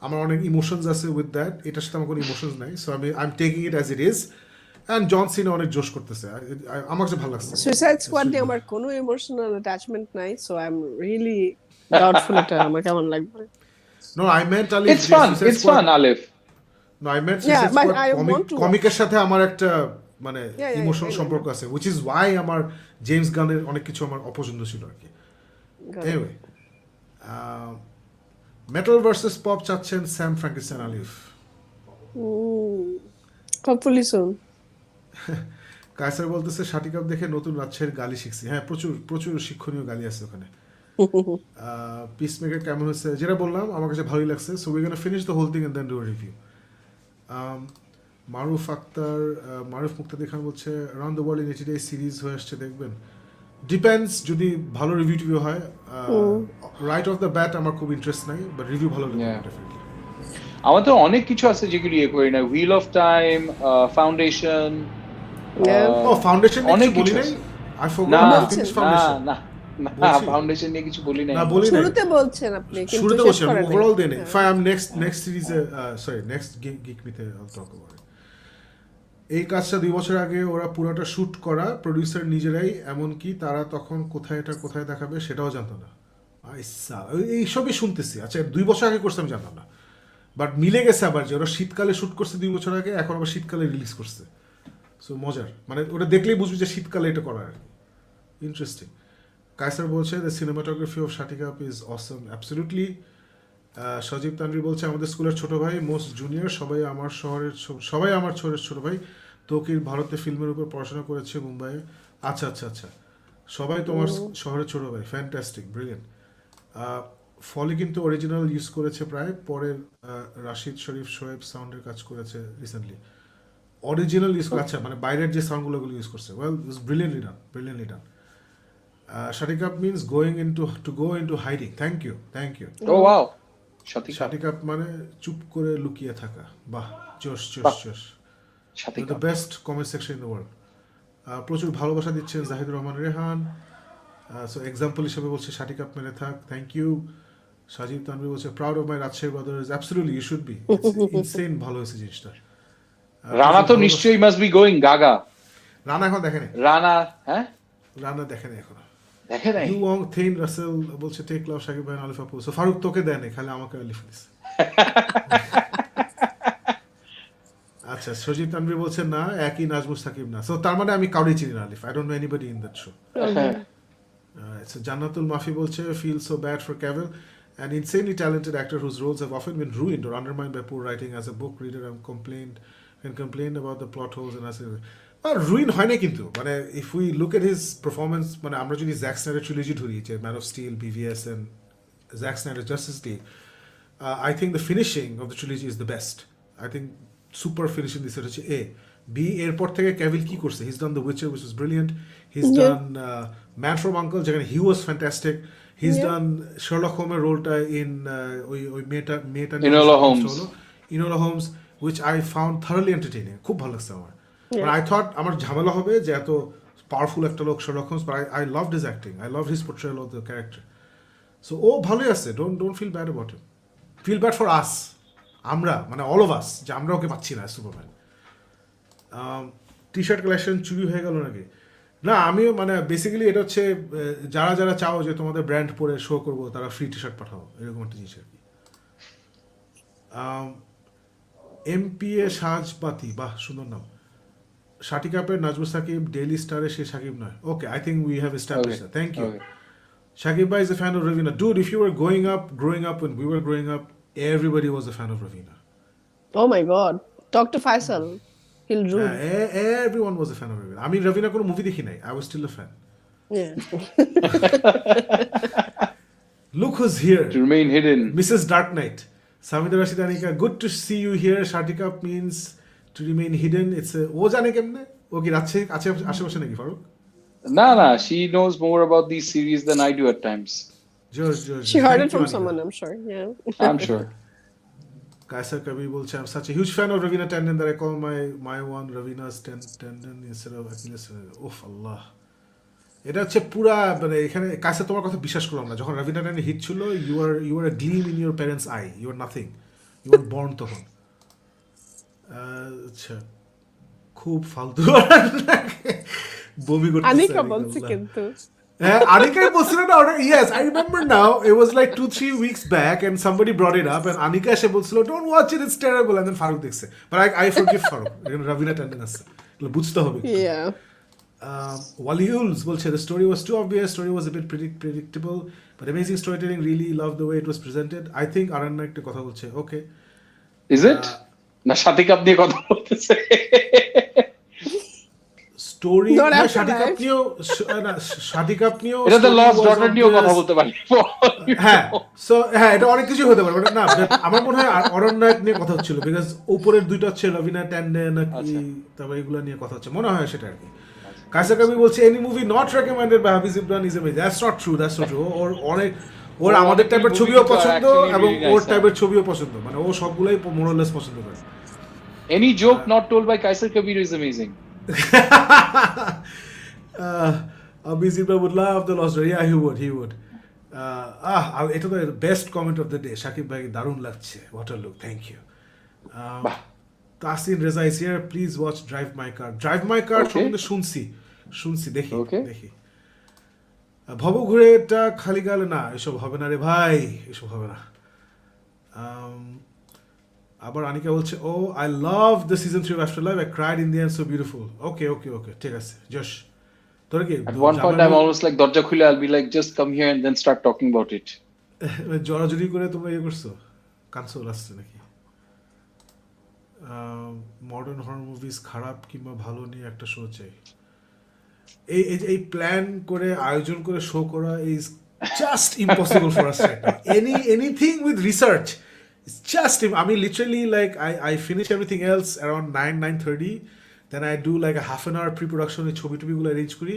আমার অনেক ইমোশনস আছে with that. এটার সাথে আমার কোনো ইমোশনস নাই। So I'm taking it as it is. And জন সিনা অনেক জোশ করতেছে। আমার কাছে ভালো লাগছে। Suicide Squad নিয়ে আমার কোনো ইমোশনাল অ্যাটাচমেন্ট নাই, so I am really doubtful এটা আমার কেমন লাগবে। No, I meant Alif. It's fun, it's fun, Alif. No, I meant Yeah, Suicide but Squad I want to কমিকের সাথে আমার একটা মানে Yeah, ইমোশনাল I know. সম্পর্ক আছে, which is why আমার জেমস গানের অনেক কিছু আমার অপছন্দ ছিল আর কি। Got it. Anyway, metal versus pop চাচ্ছেন স্যাম ফ্র্যাঙ্কিস্টাইন আলিফ। Hopefully soon. কায়সার বলতেছে শাটিকাপ দেখে নতুন রাজশাহীর গালি শিখছি। হ্যাঁ, প্রচুর শিক্ষণীয় গালি আছে ওখানে। পিসমেকার কেমন হচ্ছে যেটা বললাম, আমার কাছে ভালোই লাগছে। So we gonna finish the whole thing and then do a review. Maruf Muktadi Khan বলছে round the world in 80 days series হয়ে আসছে, দেখবেন? ডিপেন্ডস, যদি ভালো রিভিউ হয়। রাইট অফ দ্য ব্যাট আমার খুব ইন্টারেস্ট নাই, বাট রিভিউ ভালো লাগবে Yeah. ডেফিনেটলি। আমাদের অনেক কিছু আছে যেগুলি ইয়ে করি না, wheel of time, foundation. Yeah. ও ফাউন্ডেশন অনেক বলি কিছু নাই, আছে। আই না ফরগট টু ফিনিশ না ফাউন্ডেশন। না না, বলছি। ফাউন্ডেশন নিয়ে কিছু বলি নাই। না বলি নাই, শুরুতে বলছেন আপনি, কিন্তু শুরুতে শেষ বলছি আমি, করেন নাই। ওভারঅল দেন। হ্যাঁ। ফাইন, আই এম নেক্সট সিরিজে, সরি নেক্সট গিক মিথে আইল টক অ্যাবাউট ইট। এই কাজটা 2 বছর আগে ওরা পুরোটা শুট করা, প্রডিউসার নিজেরাই, এমনকি তারা তখন কোথায় দেখাবে সেটাও জানতো না। এইসবই শুনতেছি। আচ্ছা, 2 বছর আগে করছে আমি জানতাম না, বাট মিলে গেছে আবার যে ওরা শীতকালে শুট করছে 2 বছর আগে, এখন আবার শীতকালে রিলিজ করছে। সো মজার, মানে ওটা দেখলেই বুঝবি যে শীতকালে এটা করা আর কি। ইন্টারেস্টিং। কায়সার বলছে the cinematography of Shatikap is awesome, absolutely. Sajib Tanvir বলছে আমাদের স্কুলের ছোট ভাই, মোস্ট জুনিয়র, সবাই আমার ছোট ভাই, তৌকির ভারতে ফিল্মের উপর পড়াশোনা করেছে মুম্বাইয়ে। আচ্ছা, সবাই তোমার শহরের ছোট ভাই, ফ্যান্টাস্টিক, ব্রিলিয়েন্ট। ফলে কিন্তু অরিজিনাল ইউজ করেছে প্রায়, পরের রাশিদ শরীফ শোয়েব সাউন্ডের কাজ করেছে রিসেন্টলি। অরিজিনাল ইউজ করে, আচ্ছা, মানে বাইরের যে সাউন্ডগুলো ইউজ করছে, well it's brilliantly done. Shatikap means to go into hiding. Thank you. Oh wow, Shatikap. Shatikap মানে চুপ করে লুকিয়ে থাকা। বাহ, জোশ। শাতিকাপ। The best comment section in the world. প্রচুর ভালোবাসা দিচ্ছেন জাহিদুর রহমান রেহান। সো এক্সাম্পল হিসেবে বলছে শাটিকাপ মেরে থাক, থ্যাংক ইউ। সাজিদ তানভীর বলছে proud of my Rajshahi brothers, absolutely you should be, insane ভালো হয়েছে জিনিসটা। রানা তো নিশ্চয়ই must be going gaga. Rana এখন দেখেনি, হ্যাঁ রানা দেখেনি এখন। দেখে নাই। ইউং থেইন রাসেল বলছে টেক লাভ শাকিব ভাই আলিফ আপু। সো ফারুক তোকে দেয়নি, খালি আমাকে আলিফ দিছে। আচ্ছা, সজিব তানভীর বলছে না, একই নাজমুস সাকিব না। সো তার মানে আমি কাউরি চিনি না Alif. I don't know anybody in that show. Jannatul Mafi বলছে feel so bad for Cavill, an insanely talented actor whose roles have often been ruined or undermined by poor writing. As a book reader, I'm complained about the plot holes and ruin হয় না কিন্তু, মানে if we look at his performance, মানে আমরা যদি জ্যাক স্নাইডার ট্রিলজি ধরি, যে Man of Steel, BVS and Zack Snyder Justice League, I think the finishing of the trilogy is the best. I think super finishing দিছে, এটা হচ্ছে এ। বি, এরপর থেকে ক্যাভিল কি করছে, he's done the Witcher which is brilliant, he's Yeah. Done man from uncle যেখানে he was fantastic, he's Yeah. Done Sherlock হোমের রোলটা ইন ওই মেয়েটা Enola Holmes. Enola Holmes, which I found thoroughly entertaining, খুব ভালো লাগছে আমার। Yeah. আই থট আমার ঝামেলা হবে যে এত পাওয়ারফুল একটা লোক Sherlock Holmes, but I loved his acting, I loved his portrayal of the character. So ও ভালোই আছে, don't feel bad about him, feel bad for us, আমরা মানে অল অফ আস, যে আমরা ওকে পাচ্ছি না সুপারম্যান। টি শার্ট কালেকশন চুরি হয়ে গেল নাকি? না, আমিও মানে বেসিক্যালি এটা হচ্ছে যারা যারা চাও যে তোমাদের ব্র্যান্ড পরে শো করবো তারা ফ্রি টি শার্ট পাঠাও, এরকম একটা জিনিস আর কি। এমপিএ সাজবাতি, বাহ সুন্দর নাম। শাটিকাপের নাজমুল সাকিব, ডেইলি স্টারে সে সাকিব নয়। Okay, I think we have established that, thank you. Okay. Shakib Bhai is a fan of Ravina. Dude, if you were growing up when we were growing up, everybody was a fan of Ravina. Oh my God. Talk to Faisal. He'll ruin. Everyone was a fan of Ravina. I mean, Ravina কোনো movie দেখি নাই, I was still a fan. Yeah. Look who's here. To remain hidden. Mrs. Dark Knight. Samita Rashid Anika, good to see you here. Shaatikap means to remain hidden. It's a ও জানে কেমনে? ও কি রাচ্ছে আশেপাশে নাকি Faruk? Nah, she knows more about these series than I do at times. George. She heard Thank it from you, Anika. someone, I'm sure. Yeah. I'm sure. Kaisar Kabir বলছে, I'm such a huge fan of Ravina Tandon that I call my one Ravina's Tandon instead of Achilles. Uff, Allah. এটা হচ্ছে পুরা মানে এখানে কাইসার তোমার কথা বিশ্বাস করলাম না। যখন রবিনা ট্যান্ডন হিট ছিল, you are a gleam in your parents' eye. You are nothing. You were born তখন। আচ্ছা, খুব ফালতু বমি করতেছে। আনিকা বলছে কিন্তু। হ্যাঁ, আনিকাই বলছিল না ওটা। Yes, I remember now. It was like 2-3 weeks back and somebody brought it up and Anika এসে বলছিল, don't watch it, it's terrible, and then Faruk দেখছে। But I forgive ফারুক, এখানে রবিনা ট্যান্ডন আছে, বুঝতে হবে। Yeah. Waliuls বলছে, the story was too obvious, story was a bit predictable, but amazing storytelling, really loved the way it was presented. I think Aranyak একটা কথা বলছে, okay. Is it? না Shatikap নিয়ে কথা বলতেছে। স্টোরি Not হ্যাঁ, Afterlife. শাটিকাপ নিয়েও এটা তো story লস্ট was ডটার নিয়েও কথা obvious. বলতে পারি। হ্যাঁ, সো হ্যাঁ, এটা অনেক কিছু হতে পারে, but না, but আমার মনে হয় অরণ্যক নিয়ে কথা হচ্ছিল, বিকজ উপরের দুইটা হচ্ছে রবিনা ট্যান্ডন নাকি, তারপর এগুলো নিয়ে কথা হচ্ছে মনে হয়, সেটা আর কি। কাইসার কবির বলছে, any movie not recommended by Hafiz Imran is amazing. That's not true, ওর অনেক, ওর আমাদের টাইপের ছবিও পছন্দ এবং ওর টাইপের ছবিও পছন্দ, মানে ও সবগুলাই মোরালেস পছন্দ করে। Any joke not told by Kaisar Kabir is amazing. Hafiz Imran would love the lost. Yeah, he would. এটা তো best comment of the day. Shakib ভাই দারুণ লাগছে, what a look, thank you. Tasin Reza is here, please watch drive my car. Drive my car সম্বন্ধে শুনছি, দেখি। ভব ঘুরে এটা খালি গালে না, এসব হবে না রে ভাই, এসব হবে না। আবার আনিকা বলছে, oh I love the season 3 of Afterlife, I cried in the end, so beautiful. Okay, ঠিক আছে যশ। তোর কি At one point I'm almost like দরজা খুলে I'll be like just come here and then start talking about it. জড়াজড়ি করে তোমরা ইয়ে করছো, কানসোল আসছে নাকি? মডার্ন হরর মুভিজ খারাপ কিংবা ভালো নিয়ে একটা শো চাই। এই প্ল্যান করে আয়োজন করে শো করা is just impossible for us right now. Anything with research is just, আমি literally like I finish everything else around 9:30, then I do like a half an hour pre-production, এই ছবিগুলো অ্যারেঞ্জ করি।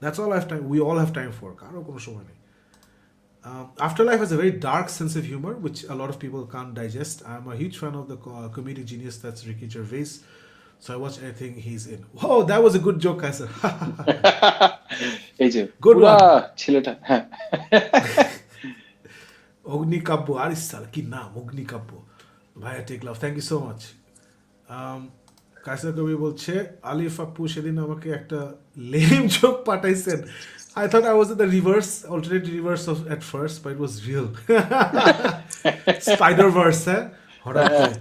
That's all I have time, we all have time for, কারো কোনো সময় নেই। Afterlife has a very dark sense of humor, which a lot of people can't digest. I'm a huge fan of the comedic genius that's Ricky Gervais, so I watch anything he's in. Whoa, that was a good joke, Kaiser. এই যে Good পুরা one. ছেলেটা, হ্যাঁ। অগ্নিকাব্য, আরে সালা কি নাম, অগ্নিকাব্য ভাইয়া, take love, thank you so much. Kaiser Kabi বলছে, আলিফ আপু সেদিন আমাকে একটা লেম জোক পাঠাইছেন। I thought I was in the alternate reverse of at first, but it was real. Spider-Verse, হ্যাঁ? হঠাৎ করে।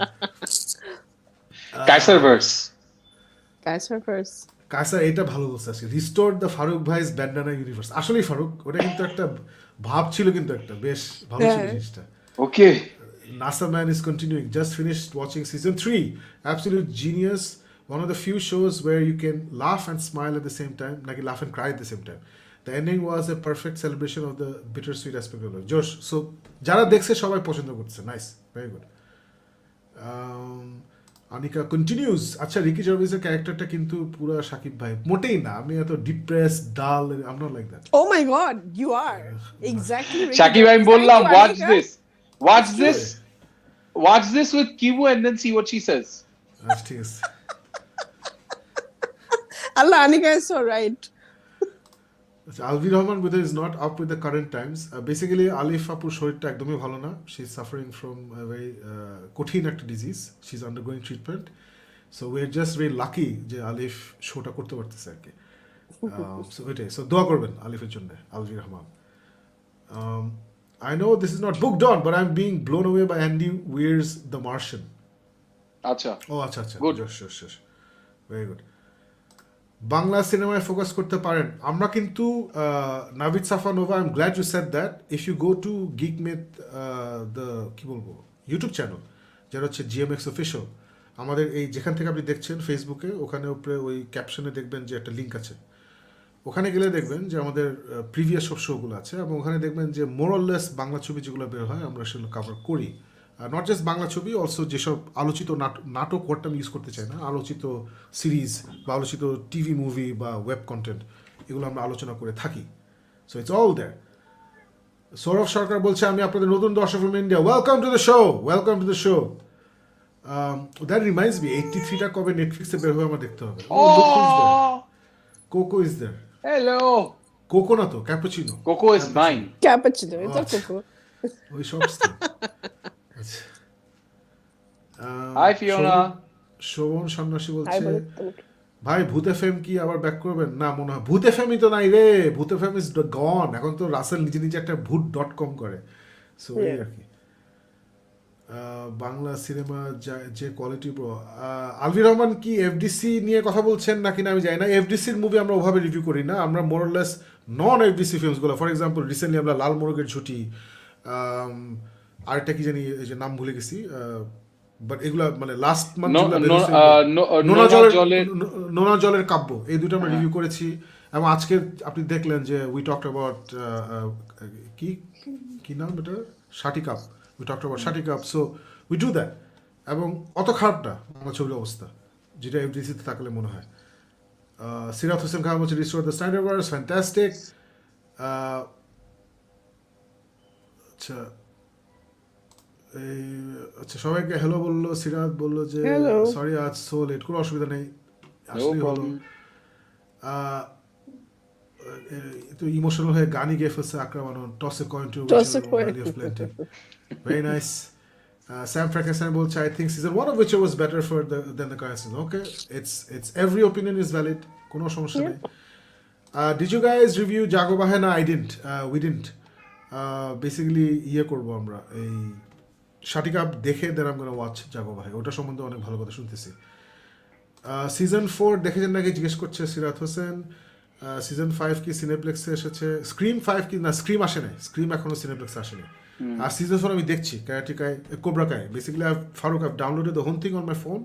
কাইসার এটা ভালো বলছে আজকে, রিস্টোর দ্য ফারুক ভাইস ব্যান্ডানা ইউনিভার্স। আসলেই ফারুক, ওটা কিন্তু একটা ভাব ছিল, কিন্তু একটা বেশ ভালো ছিল জিনিসটা। ওকে, NASA Man is continuing. Just finished watching season 3. Absolute genius. One of the few shows where you can laugh and smile at the same time, like laugh and cry at the same time. The ending was a perfect celebration of the bittersweet aspect of life. Josh, so যারা দেখছে সবাই পছন্দ করছে, nice, very good. Anika continuous. আচ্ছা, রিকি জার্ভিসের ক্যারেক্টারটা কিন্তু পুরো শাকিব ভাই মোটেই না। আমি এত ডিপ্রেস ডাল, I am not like that. Oh my God, you are exactly Ricky Shakib, I'm Gervais. Thank বললাম, you, watch Anika. this. Watch It's this. Watch this with Kibu and then see what she says. আচ্ছা ঠিক আছে। Allah, Anika is so right. আচ্ছা, আলভির Rahman with is not up with the current times. Basically আলিফ আপুর শরীরটা একদমই ভালো না। She is suffering from a very কঠিন একটা disease. She is undergoing treatment. So we are just very lucky যে আলিফ শোটা করতে পারতেছে আর কি। So ওইটাই। So দোয়া করবেন আলিফের জন্য, আলভির Rahman. I know this is not booked on, but I'm being blown away by Andy Weir's The Martian. আচ্ছা, ও আচ্ছা আচ্ছা, Good. Sure. Very good. Bangla সিনেমায় ফোকাস করতে পারেন। আমরা কিন্তু Navid Safanova, I am glad you said that. If you go to geek myth the কি বলবো ইউটিউব চ্যানেল, যেটা হচ্ছে জিএমএক্স অফিশিয়াল, আমাদের এই যেখান থেকে আপনি দেখছেন ফেসবুকে, ওখানে উপরে ওই ক্যাপশনে দেখবেন যে একটা লিঙ্ক আছে। ওখানে গেলে দেখবেন যে আমাদের প্রিভিয়াস সব শোগুলো আছে, এবং ওখানে দেখবেন যে মোরলেস বাংলা ছবি যেগুলো বের হয় আমরা সেগুলো কভার করি। নট জাস্ট বাংলা ছবি, অলসো যেসব আলোচিত নাটক, ওয়ার্ডটা আমি ইউজ করতে চাই না, আলোচিত সিরিজ বা আলোচিত টিভি মুভি বা ওয়েব কন্টেন্ট, এগুলো আমরা আলোচনা করে থাকি। So it's all there. Sourav Sarkar বলছে, আমি আপনাদের নতুন দর্শক from India, welcome to the show, welcome to the show. That reminds me, 83টা কবে নেটফ্লিক্সে বের হয়ে আমার দেখতে হবে। Oh, Coco is there. hello. Coco না তো, cappuccino. Coco is mine. Cappuccino, it's a coco. ওই সব আচ্ছা। Hi, Fiona. শোভন সন্ন্যাসী Hi, বলছে, বলো তোমাকে। ভাই ভূত এফএম কি আবার ব্যাক করবেন? না, মনে হয় ভূত এফএমই তো নাই রে, ভূত এফএম ইজ গন। এখন তো রাসেল নিজে নিজে একটা ভূত.com করে। সো এই আর কি। বাংলা সিনেমা যে কোয়ালিটি ব্রো। আলভির রহমান কি এফডিসি নিয়ে কথা বলছেন নাকি না আমি জানি না। এফডিসির মুভি আমরা ওভাবে রিভিউ করি না, আমরা মোরলেস নন এফডিসি ফিল্মসগুলো, ফর এক্সাম্পল রিসেন্টলি আমরা লাল মোরগের ঝুটি, আরেকটা কি জানি, এই যে নাম ভুলে গেছি, বাট এগুলা মানে লাস্ট মান্থ নোনা জলের কাব্য, এই দুটো আমরা রিভিউ করেছি। এবং আজকে আপনি দেখলেন যে উই টকড অ্যাবাউট কি নাম এটা, Shatikap, we talked about Shatikap. So we do that, এবং অত খারাপ না আমার ছবির অবস্থা, যেটা এফডিসিতে থাকলে মনে হয়। সিরাত হোসেন খান হচ্ছে restore the standard wars, fantastic. আচ্ছা, এই আচ্ছা, সবাইকে হ্যালো বললো। সিরাত বললো যে সরি আজ সো লেট, কোনো অসুবিধা নেই, আসলেই হলো। তো ইমোশনাল হয়ে গানই গেয়ে ফেলছে আক্রমণ, toss a coin to valley of plenty, very nice. Sam Frankenstein বলছে, I think season 1 of Witcher was better than the current season. Okay, it's every opinion is valid, কোনো সমস্যা নেই। Did you guys review Jago Bahe? না, I didn't. We didn't. Basically ইয়ে করবো আমরা, এই শাটিকাপ দেখে দেন I'm gonna watch Jago Bahe, ওটা সম্বন্ধে অনেক ভালো কথা শুনতেছি। সিজন 4 দেখেছেন নাকি জিজ্ঞেস করছে সিরাত হোসেন। সিজন 5 কি সিনেপ্লেক্সে এসেছে? স্ক্রিম 5 কি না, স্ক্রিম আসে নাই, স্ক্রিম এখনো সিনেপ্লেক্সে আসেনি। আর সিজন 4 আমি দেখছি, ক্যারাটিকায়, Cobra Kai. Basically Faruk, I've downloaded the whole thing on my phone,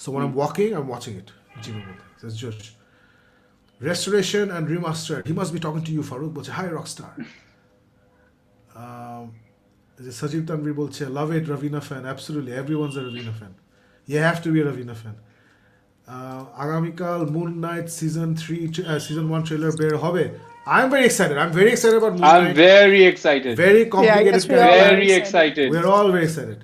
so when I'm walking I'm watching it জিমের মধ্যে। It's just restoration and remastered. He must be talking to you, Farooq বলছে, hi rockstar. Sajib Tanvir বলছে, love it, Ravina fan. Absolutely, everyone's a Ravina fan. You have to be a Ravina fan. আগামীকাল মুন নাইট সিজন 1 ট্রেলার বের হবে। I'm very excited. I'm very excited about Moon I'm Knight. very excited. Very complicated. guess we are Very excited. We're all very excited.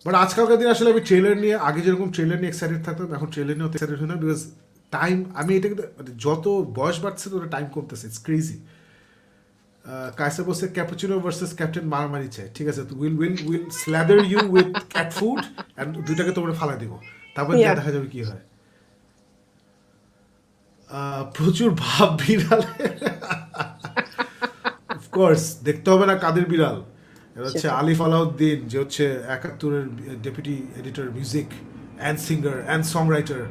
But আজকালকার দিন আসলে আমি ট্রেলার নিয়ে, আগে যেরকম ট্রেলার নিয়ে এক্সাইটেড থাকতাম, এখন ট্রেলার নিয়ে এক্সাইটেড হই না, বিকজ টাইম, আমি এটাকে যত বয়স বাড়ছে তত টাইম কমতেছে। It's crazy. কাইসা বলছে ক্যাপুচিনো ভার্সেস ক্যাপ্টেন মারামারি চাই। ঠিক আছে, will slather you with cat food and দুইটাকে তোমরা ফালা দিব, তারপর দেখা যাবে কি হয়। প্রচুর ভাব বিড়ালে, অফকোর্স দেখতে হবে না কাদের বিড়াল। এটা হচ্ছে আলিফ আলাউদ্দিন, যে হচ্ছে 71-এর deputy editor music and singer and songwriter,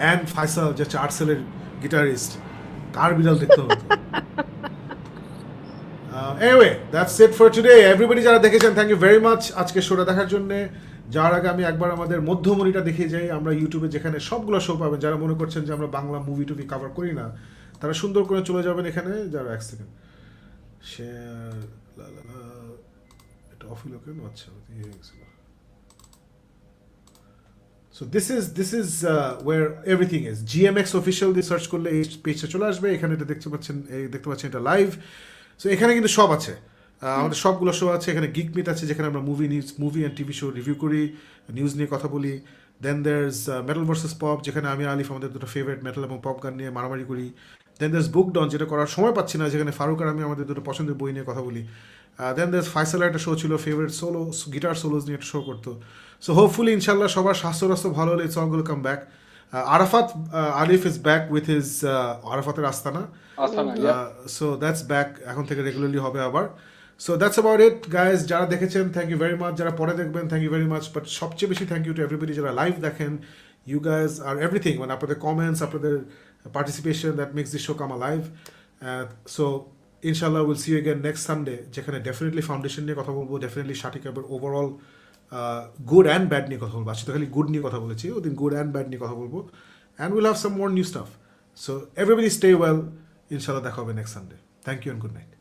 and Faisal যে হচ্ছে আর্টসেলের গিটারিস্ট। কার বিড়াল দেখতে হবে? Anyway, that's it for today. Everybody যারা দেখেছেন, থ্যাংক ইউ ভেরি মাচ আজকে শোটা দেখার জন্য। যাওয়ার আগে আমি একবার আমাদের মধ্যমণিটা দেখিয়ে যাই। আমরা ইউটিউবে যেখানে সবগুলো শো পাবেন, যারা মনে করছেন যে আমরা বাংলা মুভি টুভি কভার করি না, তারা সুন্দর করে চলে যাবেন এখানে। যারা এক সেকেন্ড শেয়ার, এটা অফ হলো কেন? আচ্ছা, ইয়ে হয়ে গেছিল। So this is where everything is GMX official দিয়ে সার্চ করলে এই পেজটা চলে আসবে, এখানে এটা দেখতে পাচ্ছেন এটা লাইভ। সো এখানে কিন্তু সব আছে, আমাদের সবগুলো শো আছে, এখানে গিক মিথ আছে যেখানে আমরা movie and TV show review করি, নিউজ নিয়ে কথা বলি। দেন দেয়ার্স মেটাল ভার্সেস পপ, যেখানে আমি আলিফ আমাদের দুটো ফেভারিট মেটাল এবং পপ গান নিয়ে মারামারি করি। দেন দেয়ার্স বুক ডন, যেটা করার সময় পাচ্ছি না, যেখানে ফারুক আর আমি আমাদের দুটো পছন্দের বই নিয়ে কথা বলি। দেন দেয়ার্স ফাইসালের একটা শো ছিল, ফেভারিট সোলো গিটার সোলোজ নিয়ে একটা শো করতো। সো হোপফুলি ইনশাল্লাহ সবার স্বাস্থ্য ভালো হলে ইটস অল গুলো come back. Arafat Alif is back with his আরাফাতের আস্তানা। সো দ্যাটস ব্যাক, এখন থেকে রেগুলারলি হবে আবার। So that's about it guys. যারা দেখেছেন থ্যাংক ইউ ভেরি মাচ, যারা পরে দেখবেন thank you very much, but সবচেয়ে বেশি থ্যাংক ইউ টু এভরিবডি যারা লাইভ দেখেন। ইউ গাইজ আর এভরিথিং, মানে আপনাদের কমেন্টস, আপনাদের participation, that makes this show come alive. So ইনশাল্লাহ will see you again next Sunday, যেখানে ডেফিনেটলি ফাউন্ডেশন নিয়ে কথা বলবো, ডেফিনেটলি শাটিকাপের ওভারঅল গুড অ্যান্ড ব্যাড নিয়ে কথা বলবো। আজকে তো খালি গুড নিয়ে কথা বলেছি, ওদিন গুড অ্যান্ড ব্যাড নিয়ে কথা বলবো, and will have some more new stuff. So everybody stay well, ইনশাল্লাহ দেখা হবে next Sunday. Thank you and good night.